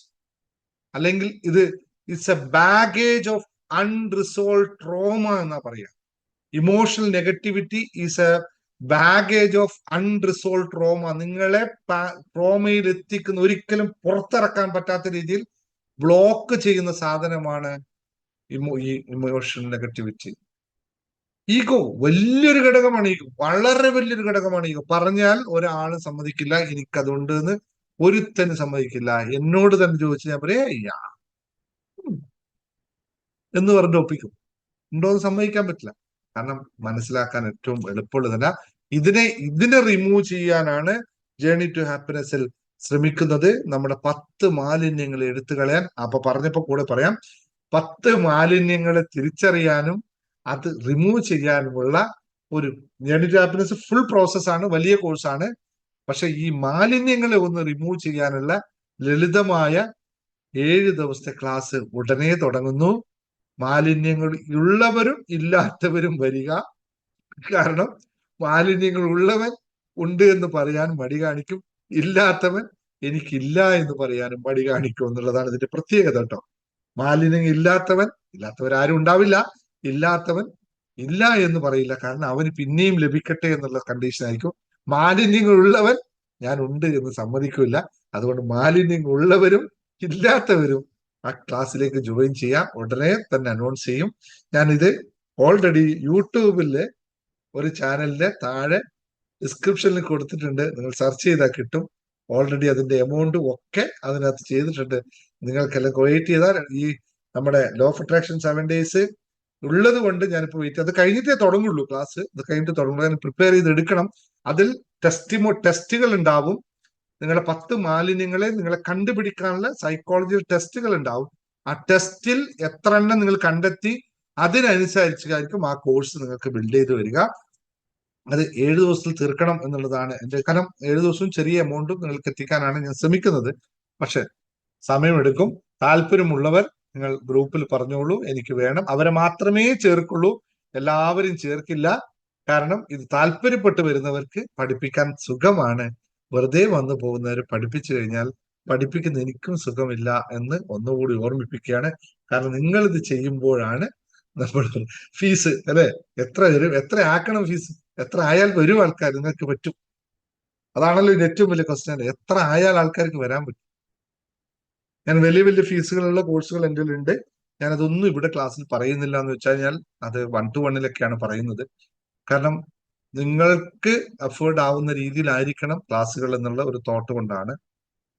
അല്ലെങ്കിൽ it's a baggage of unresolve trauma എന്നാ പറയാ. Emotional negativity is a baggage of unresolve trauma. നിങ്ങളെ ട്രോമയിൽ എത്തിക്കുന്ന, ഒരിക്കലും പുറത്തിറക്കാൻ പറ്റാത്ത രീതിയിൽ ബ്ലോക്ക് ചെയ്യുന്ന സാധനമാണ് ഈ ഇമോഷണൽ നെഗറ്റിവിറ്റി. ഈഗോ വലിയൊരു ഘടകമാണ്. ഈഗോ വളരെ വലിയൊരു ഘടകമാണ്. ഈഗോ പറഞ്ഞാൽ ഒരാളും സമ്മതിക്കില്ല എനിക്കതുണ്ട് എന്ന്, ഒരുത്തന് സമ്മതിക്കില്ല. എന്നോട് തന്നെ ചോദിച്ചു ഞാൻ പറയാ എന്ന് പറഞ്ഞ് ഒപ്പിക്കും. ഉണ്ടോന്ന് സമ്മതിക്കാൻ പറ്റില്ല. കാരണം മനസ്സിലാക്കാൻ ഏറ്റവും എളുപ്പമുള്ളതല്ല. ഇതിനെ റിമൂവ് ചെയ്യാനാണ് ജേർണി ടു ഹാപ്പിനെസ്സിൽ ശ്രമിക്കുന്നത്. നമ്മുടെ 10 മാലിന്യങ്ങൾ എടുത്തു കളയാൻ. അപ്പൊ പറഞ്ഞപ്പോ കൂടെ പറയാം, 10 മാലിന്യങ്ങളെ തിരിച്ചറിയാനും അത് റിമൂവ് ചെയ്യാനുമുള്ള ഒരു ജേർണി ടു ഹാപ്പിനെസ് ഫുൾ പ്രോസസ്സാണ്, വലിയ കോഴ്സാണ്. പക്ഷെ ഈ മാലിന്യങ്ങളെ ഒന്ന് റിമൂവ് ചെയ്യാനുള്ള ലളിതമായ 7 ദിവസത്തെ ക്ലാസ് ഉടനെ തുടങ്ങുന്നു. മാലിന്യങ്ങൾ ഉള്ളവരും ഇല്ലാത്തവരും വരിക. കാരണം മാലിന്യങ്ങൾ ഉള്ളവൻ ഉണ്ട് എന്ന് പറയാൻ മടി കാണിക്കും, ഇല്ലാത്തവൻ എനിക്കില്ല എന്ന് പറയാനും മടി കാണിക്കും എന്നുള്ളതാണ് ഇതിന്റെ പ്രത്യേകത കേട്ടോ. മാലിന്യങ്ങൾ ഇല്ലാത്തവരാരും ഉണ്ടാവില്ല. ഇല്ലാത്തവൻ ഇല്ല എന്ന് പറയില്ല, കാരണം അവന് പിന്നെയും ലഭിക്കട്ടെ എന്നുള്ള കണ്ടീഷൻ ആയിരിക്കും. മാലിന്യങ്ങൾ ഉള്ളവൻ ഞാൻ ഉണ്ട് എന്ന് സമ്മതിക്കില്ല. അതുകൊണ്ട് മാലിന്യങ്ങൾ ഉള്ളവരും ഇല്ലാത്തവരും ആ ക്ലാസ്സിലേക്ക് ജോയിൻ ചെയ്യാം. ഉടനെ തന്നെ അനൗൺസ് ചെയ്യും. ഞാനിത് ഓൾറെഡി യൂട്യൂബിലെ ഒരു ചാനലിന്റെ താഴെ ഡിസ്ക്രിപ്ഷനിൽ കൊടുത്തിട്ടുണ്ട്. നിങ്ങൾ സെർച്ച് ചെയ്താൽ കിട്ടും. ഓൾറെഡി അതിന്റെ എമൗണ്ടും ഒക്കെ അതിനകത്ത് ചെയ്തിട്ടുണ്ട്. നിങ്ങൾക്കെല്ലാം വെയിറ്റ് ചെയ്താൽ ഈ നമ്മുടെ ലോ ഓഫ് അട്രാക്ഷൻ 7 days ഉള്ളത് കൊണ്ട് ഞാനിപ്പോ വെയിറ്റ്. അത് കഴിഞ്ഞിട്ടേ തുടങ്ങുള്ളൂ ക്ലാസ്. ഇത് കഴിഞ്ഞിട്ട് തുടങ്ങുമ്പോൾ ഞാൻ പ്രിപ്പയർ ചെയ്ത് എടുക്കണം. അതിൽ ടെസ്റ്റുകൾ ഉണ്ടാവും. നിങ്ങളുടെ 10 മാലിന്യങ്ങളെ നിങ്ങളെ കണ്ടുപിടിക്കാനുള്ള സൈക്കോളജിക്കൽ ടെസ്റ്റുകൾ ഉണ്ടാവും. ആ ടെസ്റ്റിൽ എത്ര എണ്ണം നിങ്ങൾ കണ്ടെത്തി അതിനനുസരിച്ചായിരിക്കും ആ കോഴ്സ് നിങ്ങൾക്ക് ബിൽഡ് ചെയ്ത് വരിക. അത് 7 ദിവസത്തിൽ തീർക്കണം എന്നുള്ളതാണ് എന്റെ. കാരണം 7 ദിവസവും ചെറിയ എമൗണ്ടും നിങ്ങൾക്ക് എത്തിക്കാനാണ് ഞാൻ ശ്രമിക്കുന്നത്. പക്ഷെ സമയമെടുക്കും. താല്പര്യമുള്ളവർ നിങ്ങൾ ഗ്രൂപ്പിൽ പറഞ്ഞോളൂ, എനിക്ക് വേണം. അവരെ മാത്രമേ ചേർക്കുള്ളൂ, എല്ലാവരും ചേർക്കില്ല. കാരണം ഇത് താല്പര്യപ്പെട്ട് വരുന്നവർക്ക് പഠിപ്പിക്കാൻ സുഖമാണ്. വെറുതെ വന്നു പോകുന്നവർ പഠിപ്പിച്ചു കഴിഞ്ഞാൽ പഠിപ്പിക്കുന്ന എനിക്കും സുഖമില്ല എന്ന് ഒന്നുകൂടി ഓർമ്മിപ്പിക്കുകയാണ്. കാരണം നിങ്ങൾ ഇത് ചെയ്യുമ്പോഴാണ് നമ്മൾ ഫീസ് അല്ലെ, എത്ര ആക്കണം ഫീസ്, എത്ര ആയാൽ വരും ആൾക്കാർ, നിങ്ങൾക്ക് പറ്റും? അതാണല്ലോ ഇത് ഏറ്റവും വലിയ ക്വസ്റ്റ്യൻ. എത്ര ആയാൽ ആൾക്കാർക്ക് വരാൻ പറ്റും? ഞാൻ വലിയ വലിയ ഫീസുകളുള്ള കോഴ്സുകൾ എൻ്റെ ഉണ്ട്. ഞാൻ അതൊന്നും ഇവിടെ ക്ലാസ്സിൽ പറയുന്നില്ല എന്ന് വെച്ച് കഴിഞ്ഞാൽ അത് 1 to 1 പറയുന്നത്. കാരണം നിങ്ങൾക്ക് അഫോർഡ് ആവുന്ന രീതിയിലായിരിക്കണം ക്ലാസ്സുകൾ എന്നുള്ള ഒരു തോട്ട് കൊണ്ടാണ്.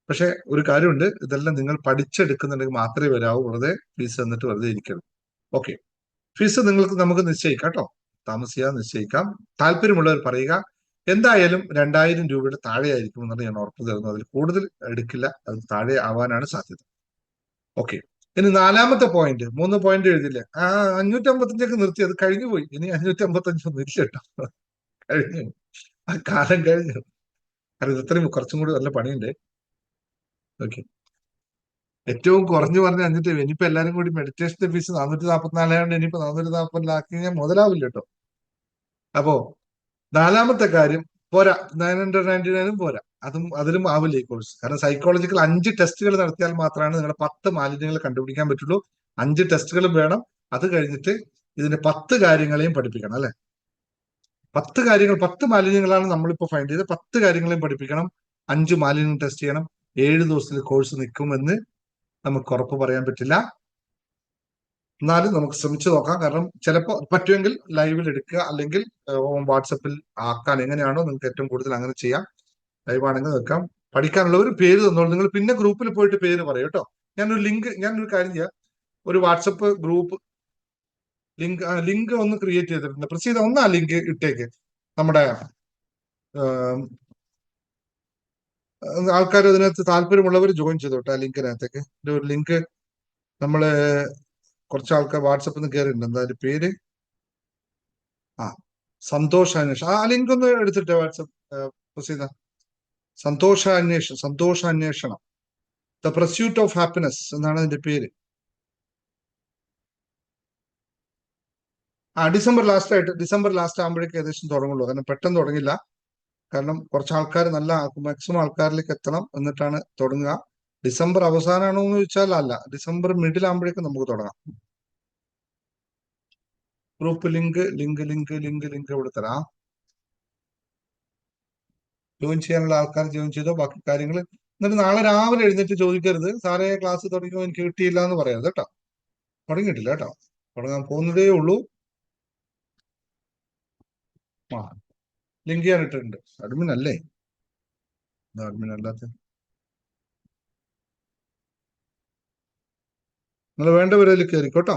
പക്ഷെ ഒരു കാര്യമുണ്ട്, ഇതെല്ലാം നിങ്ങൾ പഠിച്ചെടുക്കുന്നുണ്ടെങ്കിൽ മാത്രമേ വരാവൂ. വെറുതെ ഫീസ് തന്നിട്ട് വെറുതെ ഇരിക്കരുത്. ഓക്കെ, ഫീസ് നമുക്ക് നിശ്ചയിക്കാം കേട്ടോ, താമസിയാതെ നിശ്ചയിക്കാം. താല്പര്യമുള്ളവർ പറയുക. എന്തായാലും 2000 രൂപയുടെ താഴെ ആയിരിക്കും എന്നാണ് ഞാൻ ഉറപ്പ് തരുന്നത്. അതിൽ കൂടുതൽ എടുക്കില്ല, അത് താഴെ ആവാനാണ് സാധ്യത. ഓക്കെ, ഇനി 4ാമത്തെ പോയിന്റ്. 3 പോയിന്റ് എഴുതില്ലേ? 555 നിർത്തി, അത് കഴിഞ്ഞു പോയി. ഇനി 555 ഒന്നും ഇല്ല കേട്ടോ, കഴിഞ്ഞു, ആ കാലം കഴിഞ്ഞു. കാരണം ഇത് ഇത്രയും കുറച്ചും കൂടി നല്ല പണിയുണ്ട്. ഓക്കെ, ഏറ്റവും കുറഞ്ഞു പറഞ്ഞ 500. ഇനിയിപ്പോ എല്ലാരും കൂടി മെഡിറ്റേഷന്റെ ഫീസ് 444 ആയതുകൊണ്ട് ഇനിയിപ്പോ 440 കഴിഞ്ഞാൽ മുതലാവില്ല കേട്ടോ. അപ്പോ 4ാമത്തെ കാര്യം പോരാ, 999 പോരാ, അതിലും ആവില്ല ഈ കോഴ്സ്. കാരണം സൈക്കോളജിക്കൽ 5 ടെസ്റ്റുകൾ നടത്തിയാൽ മാത്രമാണ് നിങ്ങളുടെ 10 മാലിന്യങ്ങൾ കണ്ടുപിടിക്കാൻ പറ്റുള്ളൂ. 5 ടെസ്റ്റുകളും വേണം. അത് കഴിഞ്ഞിട്ട് ഇതിന്റെ 10 കാര്യങ്ങളെയും പഠിപ്പിക്കണം അല്ലെ. 10 കാര്യങ്ങൾ, 10 മാലിന്യങ്ങളാണ് നമ്മളിപ്പോ ഫൈൻഡ് ചെയ്ത്. 10 കാര്യങ്ങളെയും പഠിപ്പിക്കണം. 5 മാലിന്യം ടെസ്റ്റ് ചെയ്യണം. 7 ദിവസത്തിൽ കോഴ്സ് നിൽക്കുമെന്ന് നമുക്ക് ഉറപ്പ് പറയാൻ പറ്റില്ല. എന്നാലും നമുക്ക് ശ്രമിച്ചു നോക്കാം. കാരണം ചിലപ്പോൾ പറ്റുമെങ്കിൽ ലൈവിൽ എടുക്കുക, അല്ലെങ്കിൽ വാട്സപ്പിൽ ആക്കാൻ, എങ്ങനെയാണോ നിങ്ങൾക്ക് ഏറ്റവും കൂടുതൽ അങ്ങനെ ചെയ്യാം. ലൈവാണെങ്കിൽ വെക്കാം. പഠിക്കാനുള്ളവർ പേര് തന്നോളൂ. നിങ്ങൾ പിന്നെ ഗ്രൂപ്പിൽ പോയിട്ട് പേര് പറയും കേട്ടോ. ഞാനൊരു കാര്യം ചെയ്യാം, ഒരു വാട്സപ്പ് ഗ്രൂപ്പ് ലിങ്ക് ഒന്ന് ക്രിയേറ്റ് ചെയ്തിട്ടുണ്ട്. പ്രസീത ഒന്ന് ആ ലിങ്ക് ഇട്ടേക്ക്. നമ്മുടെ ആൾക്കാർ അതിനകത്ത് താല്പര്യമുള്ളവർ ജോയിൻ ചെയ്തോട്ടെ. ആ ലിങ്കിനകത്തേക്ക് ഒരു ലിങ്ക് നമ്മള് കുറച്ച് ആൾക്കാർ വാട്സപ്പിൽ നിന്ന് കയറിയിട്ടുണ്ട്. എന്താ അതിന്റെ പേര്? സന്തോഷാന്വേഷണം. ആ ലിങ്ക് ഒന്ന് എടുത്തിട്ട് വാട്സപ്പ് പ്രസീത. സന്തോഷാന്വേഷണം, ദ പ്രസ്യൂട്ട് ഓഫ് ഹാപ്പിനെസ് എന്നാണ് അതിന്റെ പേര്. ഡിസംബർ ലാസ്റ്റ് ആകുമ്പോഴേക്ക് ഏകദേശം തുടങ്ങുള്ളൂ. കാരണം പെട്ടെന്ന് തുടങ്ങില്ല. കാരണം കുറച്ച് ആൾക്കാർ, നല്ല മാക്സിമം ആൾക്കാരിലേക്ക് എത്തണം, എന്നിട്ടാണ് തുടങ്ങുക. ഡിസംബർ അവസാനമാണോ എന്ന് ചോദിച്ചാൽ അല്ല, ഡിസംബർ മിഡിൽ ആകുമ്പോഴേക്കും നമുക്ക് തുടങ്ങാം. ഗ്രൂപ്പ് ലിങ്ക് ഇവിടെ തരാം. ജോയിൻ ചെയ്യാനുള്ള ആൾക്കാർ ജോയിൻ ചെയ്തോ. ബാക്കി കാര്യങ്ങൾ എന്നിട്ട് നാളെ രാവിലെ എഴുന്നേറ്റ് ചോദിക്കരുത്, സാറേ ക്ലാസ് തുടങ്ങിയോ എനിക്ക് കിട്ടിയില്ല എന്ന് പറയരുത് കേട്ടോ. തുടങ്ങിയിട്ടില്ല കേട്ടോ, തുടങ്ങാൻ പോകുന്നതേ ഉള്ളൂ. ലിങ്ക് ഞാൻ ഇട്ടിട്ടുണ്ട്. അഡ്മിൻ അല്ലേ? അഡ്മിൻ അല്ലാത്ത നിങ്ങൾ വേണ്ടവരതിൽ കയറിക്കോട്ടോ.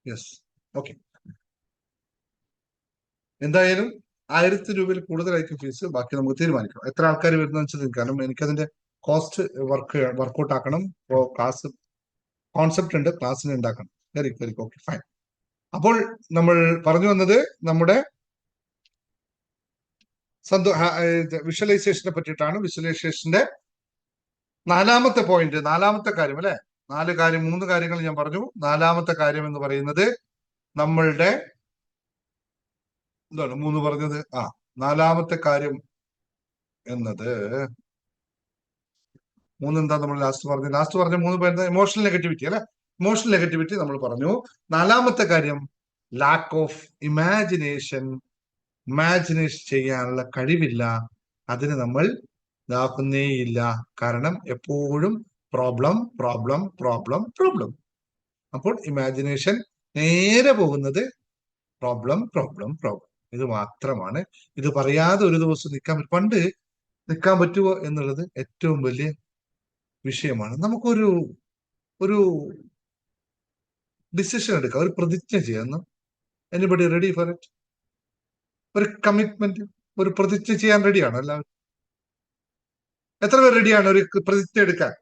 Yes, okay. എന്തായാലും 1000 രൂപയിൽ കൂടുതലായിരിക്കും ഫീസ്. ബാക്കി നമുക്ക് തീരുമാനിക്കണം എത്ര ആൾക്കാർ വരുന്ന വെച്ചാൽ. കാരണം എനിക്കതിന്റെ കോസ്റ്റ് വർക്ക്ഔട്ട് ആക്കണം. ക്ലാസ് കോൺസെപ്റ്റ് ഉണ്ട്, ക്ലാസ്സിന് ഉണ്ടാക്കണം. Very okay, fine. അപ്പോൾ നമ്മൾ പറഞ്ഞു വന്നത് നമ്മുടെ വിഷ്വലൈസേഷനെ പറ്റിയിട്ടാണ്. വിഷ്വലൈസേഷന്റെ 4ാമത്തെ പോയിന്റ്, 4ാമത്തെ കാര്യം അല്ലെ. 3 കാര്യങ്ങൾ ഞാൻ പറഞ്ഞു. 4ാമത്തെ കാര്യം എന്ന് പറയുന്നത് നമ്മളുടെ എന്താണ് 3 പറഞ്ഞത്? 4ാമത്തെ കാര്യം എന്നത് 3 എന്താ നമ്മൾ ലാസ്റ്റ് പറഞ്ഞ 3 പേര്? ഇമോഷണൽ നെഗറ്റിവിറ്റി അല്ലെ. ഇമോഷണൽ നെഗറ്റിവിറ്റി നമ്മൾ പറഞ്ഞു. 4ാമത്തെ കാര്യം ലാക്ക് ഓഫ് ഇമാജിനേഷൻ ചെയ്യാനുള്ള കഴിവില്ല. അതിന് നമ്മൾ ഇതാക്കുന്നേയില്ല. കാരണം എപ്പോഴും പ്രോബ്ലം. അപ്പോൾ ഇമാജിനേഷൻ നേരെ പോകുന്നത് പ്രോബ്ലം. ഇത് മാത്രമാണ്. ഇത് പറയാതെ ഒരു ദിവസം പണ്ട് നിൽക്കാൻ പറ്റുമോ എന്നുള്ളത് ഏറ്റവും വലിയ വിഷയമാണ്. നമുക്കൊരു ഡിസിഷൻ എടുക്കാം, ഒരു പ്രതിജ്ഞ ചെയ്യാം. Anybody ready for it? ഒരു കമ്മിറ്റ്മെന്റ്, ഒരു പ്രതിജ്ഞ ചെയ്യാൻ റെഡിയാണോ എല്ലാവരും? എത്ര പേർ റെഡിയാണ് ഒരു പ്രതിജ്ഞ എടുക്കാൻ?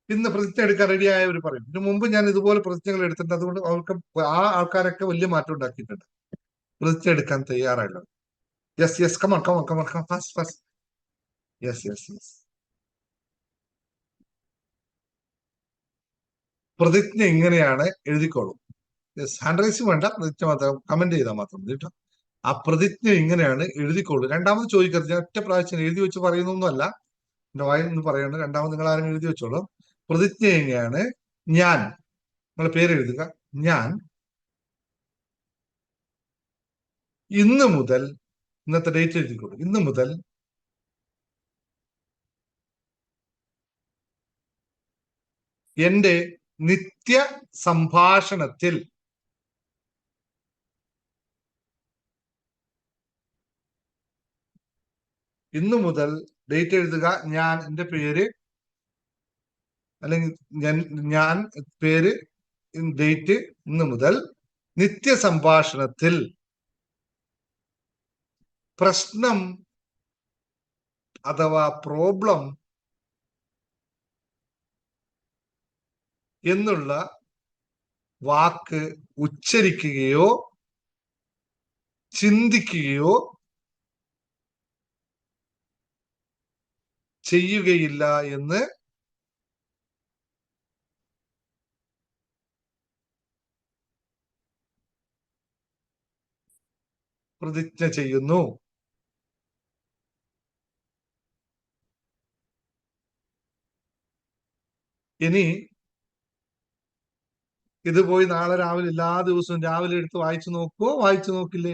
ഇന്ന് പ്രതിജ്ഞ എടുക്കാൻ റെഡിയായവർ പറയും. ഇതിനു മുമ്പ് ഞാൻ ഇതുപോലെ പ്രതിജ്ഞകൾ എടുത്തിട്ടുണ്ട്. അതുകൊണ്ട് ആ ആൾക്കാരൊക്കെ വലിയ മാറ്റം ഉണ്ടാക്കിയിട്ടുണ്ട്. പ്രതിജ്ഞ എടുക്കാൻ തയ്യാറായല്ലോ. Yes, come on fast. യെസ്. പ്രതിജ്ഞ ഇങ്ങനെയാണ്, എഴുതിക്കോളൂ. ഹാൻഡ് റൈസിങ് വേണ്ട, പ്രതിജ്ഞ മാത്രം കമന്റ് ചെയ്താൽ മാത്രം മതി കേട്ടോ. ആ പ്രതിജ്ഞ ഇങ്ങനെയാണ്, എഴുതിക്കോളൂ. രണ്ടാമത് ചോദിക്കരുത്. ഞാൻ ഒറ്റ പ്രാവശ്യം എഴുതി വെച്ച് പറയുന്നൊന്നുമല്ല. എന്റെ വായിൽ നിന്ന് പറയണം. രണ്ടാമത് നിങ്ങൾ ആരും എഴുതി വെച്ചോളൂ. പ്രതിജ്ഞ ചെയ്യുകയാണ്. ഞാൻ, നിങ്ങൾ പേര് എഴുതുക. ഞാൻ ഇന്ന് മുതൽ, ഇന്നത്തെ ഡേറ്റ് എഴുതിക്കോളൂ. ഇന്ന് മുതൽ എന്റെ നിത്യ സംഭാഷണത്തിൽ ഇന്നു മുതൽ ഡേറ്റ് എഴുതുക. ഞാൻ, എന്റെ പേര്, അല്ലെങ്കിൽ ഞാൻ പേര്, ഡേറ്റ്, ഇന്ന് മുതൽ നിത്യ സംഭാഷണത്തിൽ പ്രശ്നം അഥവാ പ്രോബ്ലം എന്നുള്ള വാക്ക് ഉച്ചരിക്കുകയോ ചിന്തിക്കുകയോ ചെയ്യുകയില്ല എന്ന് പ്രതിജ്ഞ ചെയ്യുന്നു. ഇനി ഇത് പോയി നാളെ രാവിലെ എല്ലാ ദിവസവും രാവിലെ എടുത്ത് വായിച്ചു നോക്കുവോ, വായിച്ചു നോക്കില്ലേ?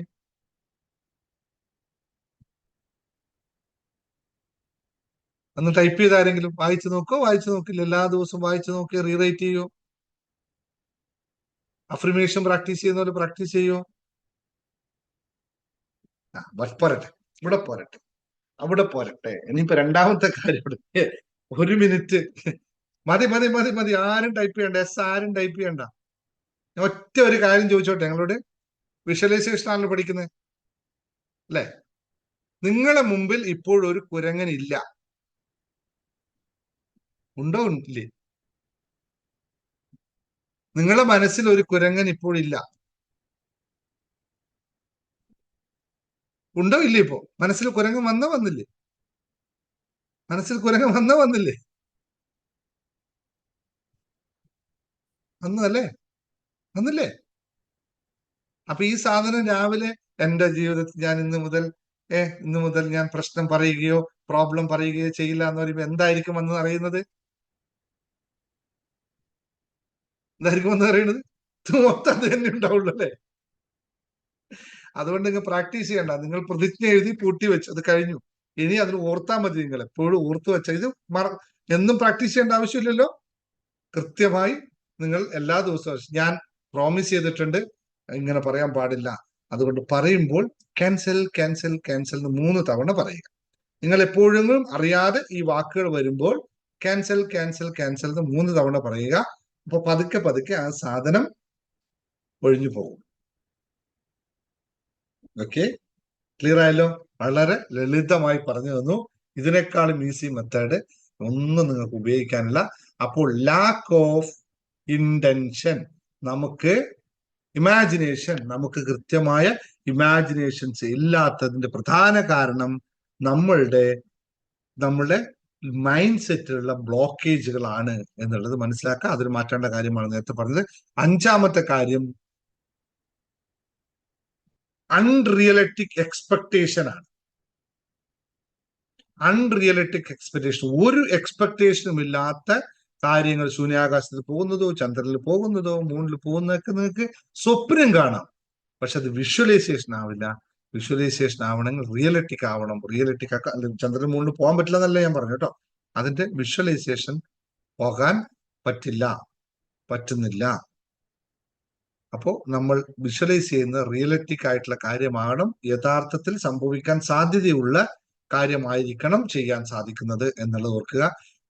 അന്ന് ടൈപ്പ് ചെയ്ത് ആരെങ്കിലും വായിച്ചു നോക്കോ, വായിച്ചു നോക്കില്ല? എല്ലാ ദിവസവും വായിച്ചു നോക്കി റീറൈറ്റ് ചെയ്യോ? അഫർമേഷൻ പ്രാക്ടീസ് ചെയ്യുന്ന പോലെ പ്രാക്ടീസ് ചെയ്യോ? പോരട്ടെ, ഇവിടെ പോരട്ടെ, അവിടെ പോരട്ടെ. ഇനിയിപ്പോ രണ്ടാമത്തെ കാര്യം, ഒരു മിനിറ്റ് മതി മതി മതി മതി. ആരും ടൈപ്പ് ചെയ്യണ്ട. ആരും ടൈപ്പ് ചെയ്യണ്ട. ഒറ്റ ഒരു കാര്യം ചോദിച്ചോട്ടെ ഞങ്ങളോട്. വിഷ്വലൈസേഷൻ ആണല്ലോ പഠിക്കുന്നത് അല്ലെ? നിങ്ങളെ മുമ്പിൽ ഇപ്പോഴൊരു കുരങ്ങൻ ഇല്ല. ഉണ്ടോ? ഇല്ലേ? നിങ്ങളുടെ മനസ്സിൽ ഒരു കുരങ്ങൻ ഇപ്പോഴില്ല. ഉണ്ടോ? ഇല്ലേ? ഇപ്പോ മനസ്സിൽ കുരങ്ങൻ വന്നില്ലേ? മനസ്സിൽ കുരങ്ങൻ വന്നില്ലേ? വന്നല്ലേ? വന്നില്ലേ? അപ്പൊ ഈ സാധനം രാവിലെ എന്റെ ജീവിതത്തിൽ ഞാൻ ഇന്ന് മുതൽ ഞാൻ പ്രശ്നം പറയുകയോ പ്രോബ്ലം പറയുകയോ ചെയ്യില്ല എന്ന് പറയുമ്പോ എന്തായിരിക്കും എന്ന് അറിയുന്നത്? എന്തായിരിക്കും എന്ന് പറയുന്നത്? മൊത്തം അത് തന്നെ ഉണ്ടാവുള്ളൂ അല്ലേ? അതുകൊണ്ട് നിങ്ങൾ പ്രാക്ടീസ് ചെയ്യണ്ട. നിങ്ങൾ പ്രതിജ്ഞ എഴുതി പൂട്ടി വെച്ചു, അത് കഴിഞ്ഞു. ഇനി അതിന് ഓർത്താൽ മതി. നിങ്ങൾ എപ്പോഴും ഓർത്തു വെച്ച ഇത് എന്നും പ്രാക്ടീസ് ചെയ്യേണ്ട ആവശ്യമില്ലല്ലോ. കൃത്യമായി നിങ്ങൾ എല്ലാ ദിവസവും, ഞാൻ പ്രോമിസ് ചെയ്തിട്ടുണ്ട് ഇങ്ങനെ പറയാൻ പാടില്ല, അതുകൊണ്ട് പറയുമ്പോൾ ക്യാൻസൽ ക്യാൻസൽ ക്യാൻസൽ എന്ന് 3 തവണ പറയുക. നിങ്ങൾ എപ്പോഴും അറിയാതെ ഈ വാക്കുകൾ വരുമ്പോൾ ക്യാൻസൽ ക്യാൻസൽ ക്യാൻസൽ എന്ന് 3 തവണ പറയുക. അപ്പൊ പതുക്കെ പതുക്കെ ആ സാധനം ഒഴിഞ്ഞു പോകും. ഓക്കെ, ക്ലിയർ ആയല്ലോ? വളരെ ലളിതമായി പറഞ്ഞു തന്നു. ഇതിനേക്കാളും ഈസി മെത്തേഡ് ഒന്നും നിങ്ങൾക്ക് ഉപയോഗിക്കാനില്ല. അപ്പോൾ ലാക്ക് ഓഫ് ഇന്റൻഷൻ, നമുക്ക് ഇമാജിനേഷൻ, നമുക്ക് കൃത്യമായ ഇമാജിനേഷൻസ് ഇല്ലാത്തതിന്റെ പ്രധാന കാരണം നമ്മളുടെ മൈൻഡ് സെറ്റിലുള്ള ബ്ലോക്കേജുകളാണ് എന്നുള്ളത് മനസ്സിലാക്കുക. അതിന് മാറ്റേണ്ട കാര്യമാണ് നേരത്തെ പറഞ്ഞത്. 5ാമത്തെ കാര്യം അൺറിയലിസ്റ്റിക് എക്സ്പെക്ടേഷൻ ആണ്. അൺറിയലിസ്റ്റിക് എക്സ്പെക്ടേഷൻ, ഒരു എക്സ്പെക്ടേഷനും ഇല്ലാത്ത കാര്യങ്ങൾ, ശൂന്യാകാശത്തിൽ പോകുന്നതോ ചന്ദ്രനിൽ പോകുന്നതോ മൂണിൽ പോകുന്നതൊക്കെ നിങ്ങൾക്ക് സ്വപ്നം കാണാം. പക്ഷെ അത് വിഷ്വലൈസേഷൻ ആവില്ല. വിഷ്വലൈസേഷൻ ആവണമെങ്കിൽ റിയലിസ്റ്റിക് ആവണം. റിയലിസ്റ്റിക് ചന്ദ്രൻ മൂണിൽ പോകാൻ പറ്റില്ല എന്നല്ല ഞാൻ പറഞ്ഞു കേട്ടോ. അതിന്റെ വിഷ്വലൈസേഷൻ പോകാൻ പറ്റുന്നില്ല. അപ്പോ നമ്മൾ വിഷ്വലൈസ് ചെയ്യുന്ന റിയലിസ്റ്റിക് ആയിട്ടുള്ള കാര്യമാകണം, യഥാർത്ഥത്തിൽ സംഭവിക്കാൻ സാധ്യതയുള്ള കാര്യമായിരിക്കണം ചെയ്യാൻ സാധിക്കുന്നത് എന്നുള്ളത് ഓർക്കുക.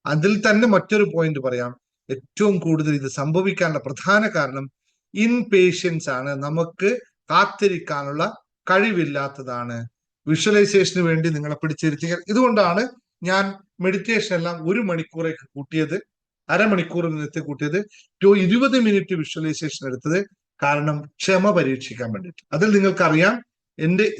അതിൽ തന്നെ മറ്റൊരു പോയിന്റ് പറയാം. ഏറ്റവും കൂടുതൽ ഇത് സംഭവിക്കാനുള്ള പ്രധാന കാരണം ഇൻപേഷ്യൻസ് ആണ്. നമുക്ക് കാത്തിരിക്കാനുള്ള കഴിവില്ലാത്തതാണ്. വിഷ്വലൈസേഷന് വേണ്ടി നിങ്ങളെ പിടിച്ചിരുത്തിയ ഇതുകൊണ്ടാണ് ഞാൻ മെഡിറ്റേഷൻ എല്ലാം 1 മണിക്കൂറേക്ക് കൂട്ടിയത്, അരമണിക്കൂറിൽ നിർത്തി കൂട്ടിയത്, 20 മിനിറ്റ് വിഷ്വലൈസേഷൻ എടുത്തത്. കാരണം ക്ഷമ പരീക്ഷിക്കാൻ വേണ്ടിയിട്ട്. അതിൽ നിങ്ങൾക്കറിയാം,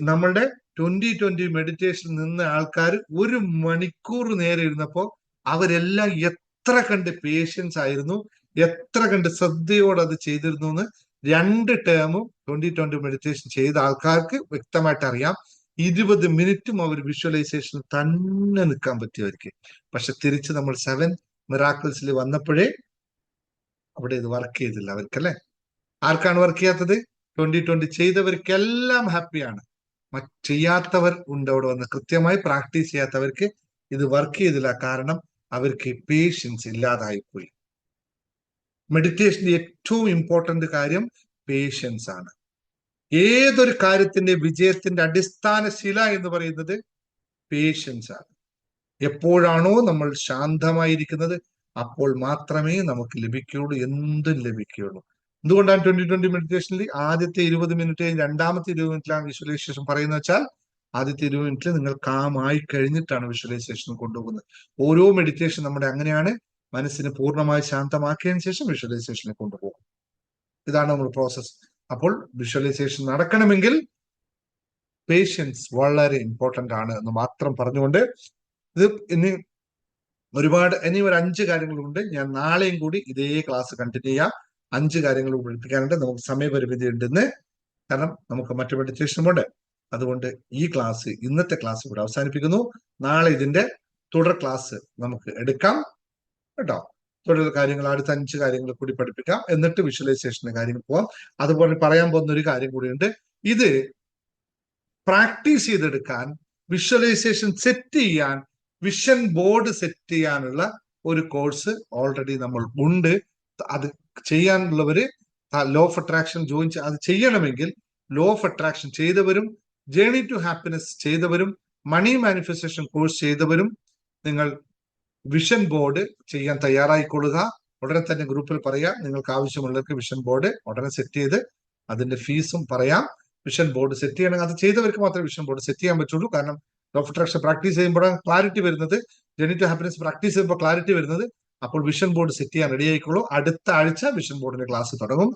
നമ്മളുടെ 2020 മെഡിറ്റേഷൻ നിന്ന ആൾക്കാർ 1 മണിക്കൂർ നേരെ ഇരുന്നപ്പോ അവരെല്ലാം എത്ര കണ്ട് പേഷ്യൻസ് ആയിരുന്നു, എത്ര കണ്ട് ശ്രദ്ധയോടെ അത് ചെയ്തിരുന്നു എന്ന് 2 ടേമും 2020 മെഡിറ്റേഷൻ ചെയ്ത ആൾക്കാർക്ക് വ്യക്തമായിട്ട് അറിയാം. 20 മിനിറ്റും അവർ വിഷ്വലൈസേഷൻ തന്നെ നിൽക്കാൻ പറ്റിയവർക്ക്. പക്ഷെ തിരിച്ച് നമ്മൾ 7 മിറാക്കിൾസിൽ വന്നപ്പോഴേ അവിടെ ഇത് വർക്ക് ചെയ്തില്ല അവർക്കല്ലേ. ആർക്കാണ് വർക്ക് ചെയ്യാത്തത്? 2020 ചെയ്തവർക്കെല്ലാം ഹാപ്പിയാണ്. ചെയ്യാത്തവർ ഉണ്ട് അവിടെ വന്ന്. കൃത്യമായി പ്രാക്ടീസ് ചെയ്യാത്തവർക്ക് ഇത് വർക്ക് ചെയ്തില്ല. കാരണം അവർക്ക് പേഷ്യൻസ് ഇല്ലാതായിപ്പോയി. മെഡിറ്റേഷന്റെ ഏറ്റവും ഇമ്പോർട്ടന്റ് കാര്യം പേഷ്യൻസ് ആണ്. ഏതൊരു കാര്യത്തിന്റെ വിജയത്തിന്റെ അടിസ്ഥാന ശില എന്ന് പറയുന്നത് പേഷ്യൻസ് ആണ്. എപ്പോഴാണോ നമ്മൾ ശാന്തമായിരിക്കുന്നത് അപ്പോൾ മാത്രമേ നമുക്ക് ലഭിക്കുകയുള്ളൂ, എന്തും ലഭിക്കുകയുള്ളൂ. എന്തുകൊണ്ടാണ് 2020 മെഡിറ്റേഷനിൽ ആദ്യത്തെ 20 മിനിറ്റ് രണ്ടാമത്തെ 20 മിനിറ്റിലാണ് വിഷ്വലൈസേഷൻ പറയുന്നത് വെച്ചാൽ ആദ്യത്തെ 20 മിനിറ്റിൽ നിങ്ങൾ കാമായി കഴിഞ്ഞിട്ടാണ് വിഷ്വലൈസേഷൻ കൊണ്ടുപോകുന്നത്. ഓരോ മെഡിറ്റേഷൻ നമ്മുടെ അങ്ങനെയാണ്. മനസ്സിനെ പൂർണ്ണമായി ശാന്തമാക്കിയതിനു ശേഷം വിഷ്വലൈസേഷനെ കൊണ്ടുപോകും. ഇതാണ് നമ്മൾ പ്രോസസ്. അപ്പോൾ വിഷ്വലൈസേഷൻ നടക്കണമെങ്കിൽ പേഷ്യൻസ് വളരെ ഇമ്പോർട്ടന്റ് ആണ് എന്ന് മാത്രം പറഞ്ഞുകൊണ്ട് ഇത് ഇനി ഒരു 5 കാര്യങ്ങളുണ്ട്. ഞാൻ നാളെയും കൂടി ഇതേ ക്ലാസ് കണ്ടിന്യൂ ചെയ്യാം. 5 കാര്യങ്ങൾ പഠിപ്പിക്കാനുണ്ട്. നമുക്ക് സമയപരിമിതി ഉണ്ടെന്ന്, കാരണം നമുക്ക് മറ്റു മെഡിറ്റേഷനും ഉണ്ട്. അതുകൊണ്ട് ഈ ക്ലാസ്, ഇന്നത്തെ ക്ലാസ് ഇവിടെ അവസാനിപ്പിക്കുന്നു. നാളെ ഇതിന്റെ തുടർ ക്ലാസ് നമുക്ക് എടുക്കാം കേട്ടോ. തുടർ കാര്യങ്ങൾ, അടുത്ത 5 കാര്യങ്ങൾ കൂടി പഠിപ്പിക്കാം. എന്നിട്ട് വിഷ്വലൈസേഷന്റെ കാര്യങ്ങൾ പോവാം. അതുപോലെ പറയാൻ പോകുന്ന ഒരു കാര്യം കൂടിയുണ്ട്. ഇത് പ്രാക്ടീസ് ചെയ്തെടുക്കാൻ, വിഷ്വലൈസേഷൻ സെറ്റ് ചെയ്യാൻ, വിഷൻ ബോർഡ് സെറ്റ് ചെയ്യാനുള്ള ഒരു കോഴ്സ് ഓൾറെഡി നമ്മൾ ഉണ്ട്. അത് ചെയ്യാനുള്ളവര് ലോ ഓഫ് അട്രാക്ഷൻ ജോയിൻ അത് ചെയ്യണമെങ്കിൽ ലോ ഓഫ് അട്രാക്ഷൻ ചെയ്തവരും ജേർണി ടു ഹാപ്പിനെസ് ചെയ്തവരും മണി മാനിഫെസ്റ്റേഷൻ കോഴ്സ് ചെയ്തവരും നിങ്ങൾ വിഷൻ ബോർഡ് ചെയ്യാൻ തയ്യാറായിക്കൊള്ളുക. ഉടനെ തന്നെ ഗ്രൂപ്പിൽ പറയാം. നിങ്ങൾക്ക് ആവശ്യമുള്ളവർക്ക് വിഷൻ ബോർഡ് ഉടനെ സെറ്റ് ചെയ്ത് അതിന്റെ ഫീസും പറയാം. വിഷൻ ബോർഡ് സെറ്റ് ചെയ്യണമെങ്കിൽ അത് ചെയ്തവർക്ക് മാത്രമേ വിഷൻ ബോർഡ് സെറ്റ് ചെയ്യാൻ പറ്റുള്ളൂ. കാരണം ലോ ഓഫ് അട്രാക്ഷൻ പ്രാക്ടീസ് ചെയ്യുമ്പോഴാണ് ക്ലാരിറ്റി വരുന്നത്. ജേർണി ടു ഹാപ്പിനെസ് പ്രാക്ടീസ് ചെയ്യുമ്പോൾ ക്ലാരിറ്റി വരുന്നത്. അപ്പോൾ വിഷൻ ബോർഡ് സെറ്റ് ചെയ്യാൻ റെഡി ആയിക്കോളൂ. അടുത്ത ആഴ്ച വിഷൻ ബോർഡിന്റെ ക്ലാസ് തുടങ്ങും.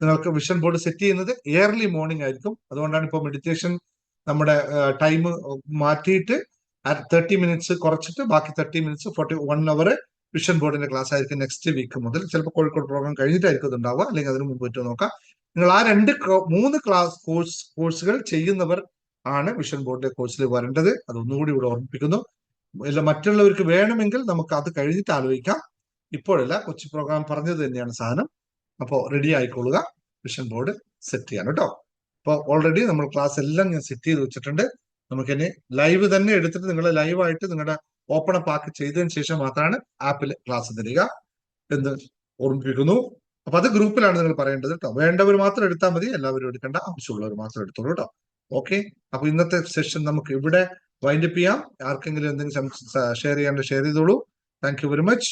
നിങ്ങൾക്ക് വിഷൻ ബോർഡ് സെറ്റ് ചെയ്യുന്നത് ഏർലി മോർണിംഗ് ആയിരിക്കും. അതുകൊണ്ടാണ് ഇപ്പോൾ മെഡിറ്റേഷൻ നമ്മുടെ ടൈം മാറ്റിയിട്ട് 30 മിനിറ്റ്സ് കുറച്ചിട്ട് ബാക്കി 30 മിനിറ്റ്സ് 1 അവർ വിഷൻ ബോർഡിന്റെ ക്ലാസ് ആയിരിക്കും നെക്സ്റ്റ് വീക്ക് മുതൽ. ചിലപ്പോൾ കോഴിക്കോട് പ്രോഗ്രാം കഴിഞ്ഞിട്ടായിരിക്കും ഇത് ഉണ്ടാവുക, അല്ലെങ്കിൽ അതിന് മുമ്പ് പറ്റുമോ നോക്കാം. നിങ്ങൾ ആ 3 ക്ലാസ് കോഴ്സുകൾ ചെയ്യുന്നവർ ആണ് വിഷൻ ബോർഡിന്റെ കോഴ്സിൽ വരേണ്ടത്. അതൊന്നുകൂടി ഇവിടെ ഓർമ്മിപ്പിക്കുന്നു. മറ്റുള്ളവർക്ക് വേണമെങ്കിൽ നമുക്ക് അത് കഴിഞ്ഞിട്ട് ആലോചിക്കാം. ഇപ്പോഴല്ല, കൊച്ചി പ്രോഗ്രാം പറഞ്ഞത് തന്നെയാണ് സാധനം. അപ്പോൾ റെഡി ആയിക്കൊള്ളുക, വിഷൻ ബോർഡ് സെറ്റ് ചെയ്യാൻ കേട്ടോ. അപ്പോൾ ഓൾറെഡി നമ്മൾ ക്ലാസ് എല്ലാം ഞാൻ സെറ്റ് ചെയ്ത് വെച്ചിട്ടുണ്ട്. നമുക്കിനി ലൈവ് തന്നെ എടുത്തിട്ട് നിങ്ങൾ ലൈവായിട്ട് നിങ്ങളുടെ ഓപ്പൺ അപ്പ് ആക്കി ചെയ്തതിന് ശേഷം മാത്രമാണ് ആപ്പിൽ ക്ലാസ് തരിക എന്ന് ഓർമ്മിപ്പിക്കുന്നു. അപ്പൊ അത് ഗ്രൂപ്പിലാണ് നിങ്ങൾ പറയേണ്ടത് കേട്ടോ. വേണ്ടവർ മാത്രം എടുത്താൽ മതി, എല്ലാവരും എടുക്കേണ്ട, ആവശ്യമുള്ളവർ മാത്രം എടുത്തോളൂ കേട്ടോ. ഓക്കെ, അപ്പൊ ഇന്നത്തെ സെഷൻ നമുക്ക് ഇവിടെ വൈൻഡപ്പ് ചെയ്യാം. ആർക്കെങ്കിലും എന്തെങ്കിലും ഷെയർ ചെയ്യാണ്ട് ഷെയർ ചെയ്തോളൂ. Thank you very much.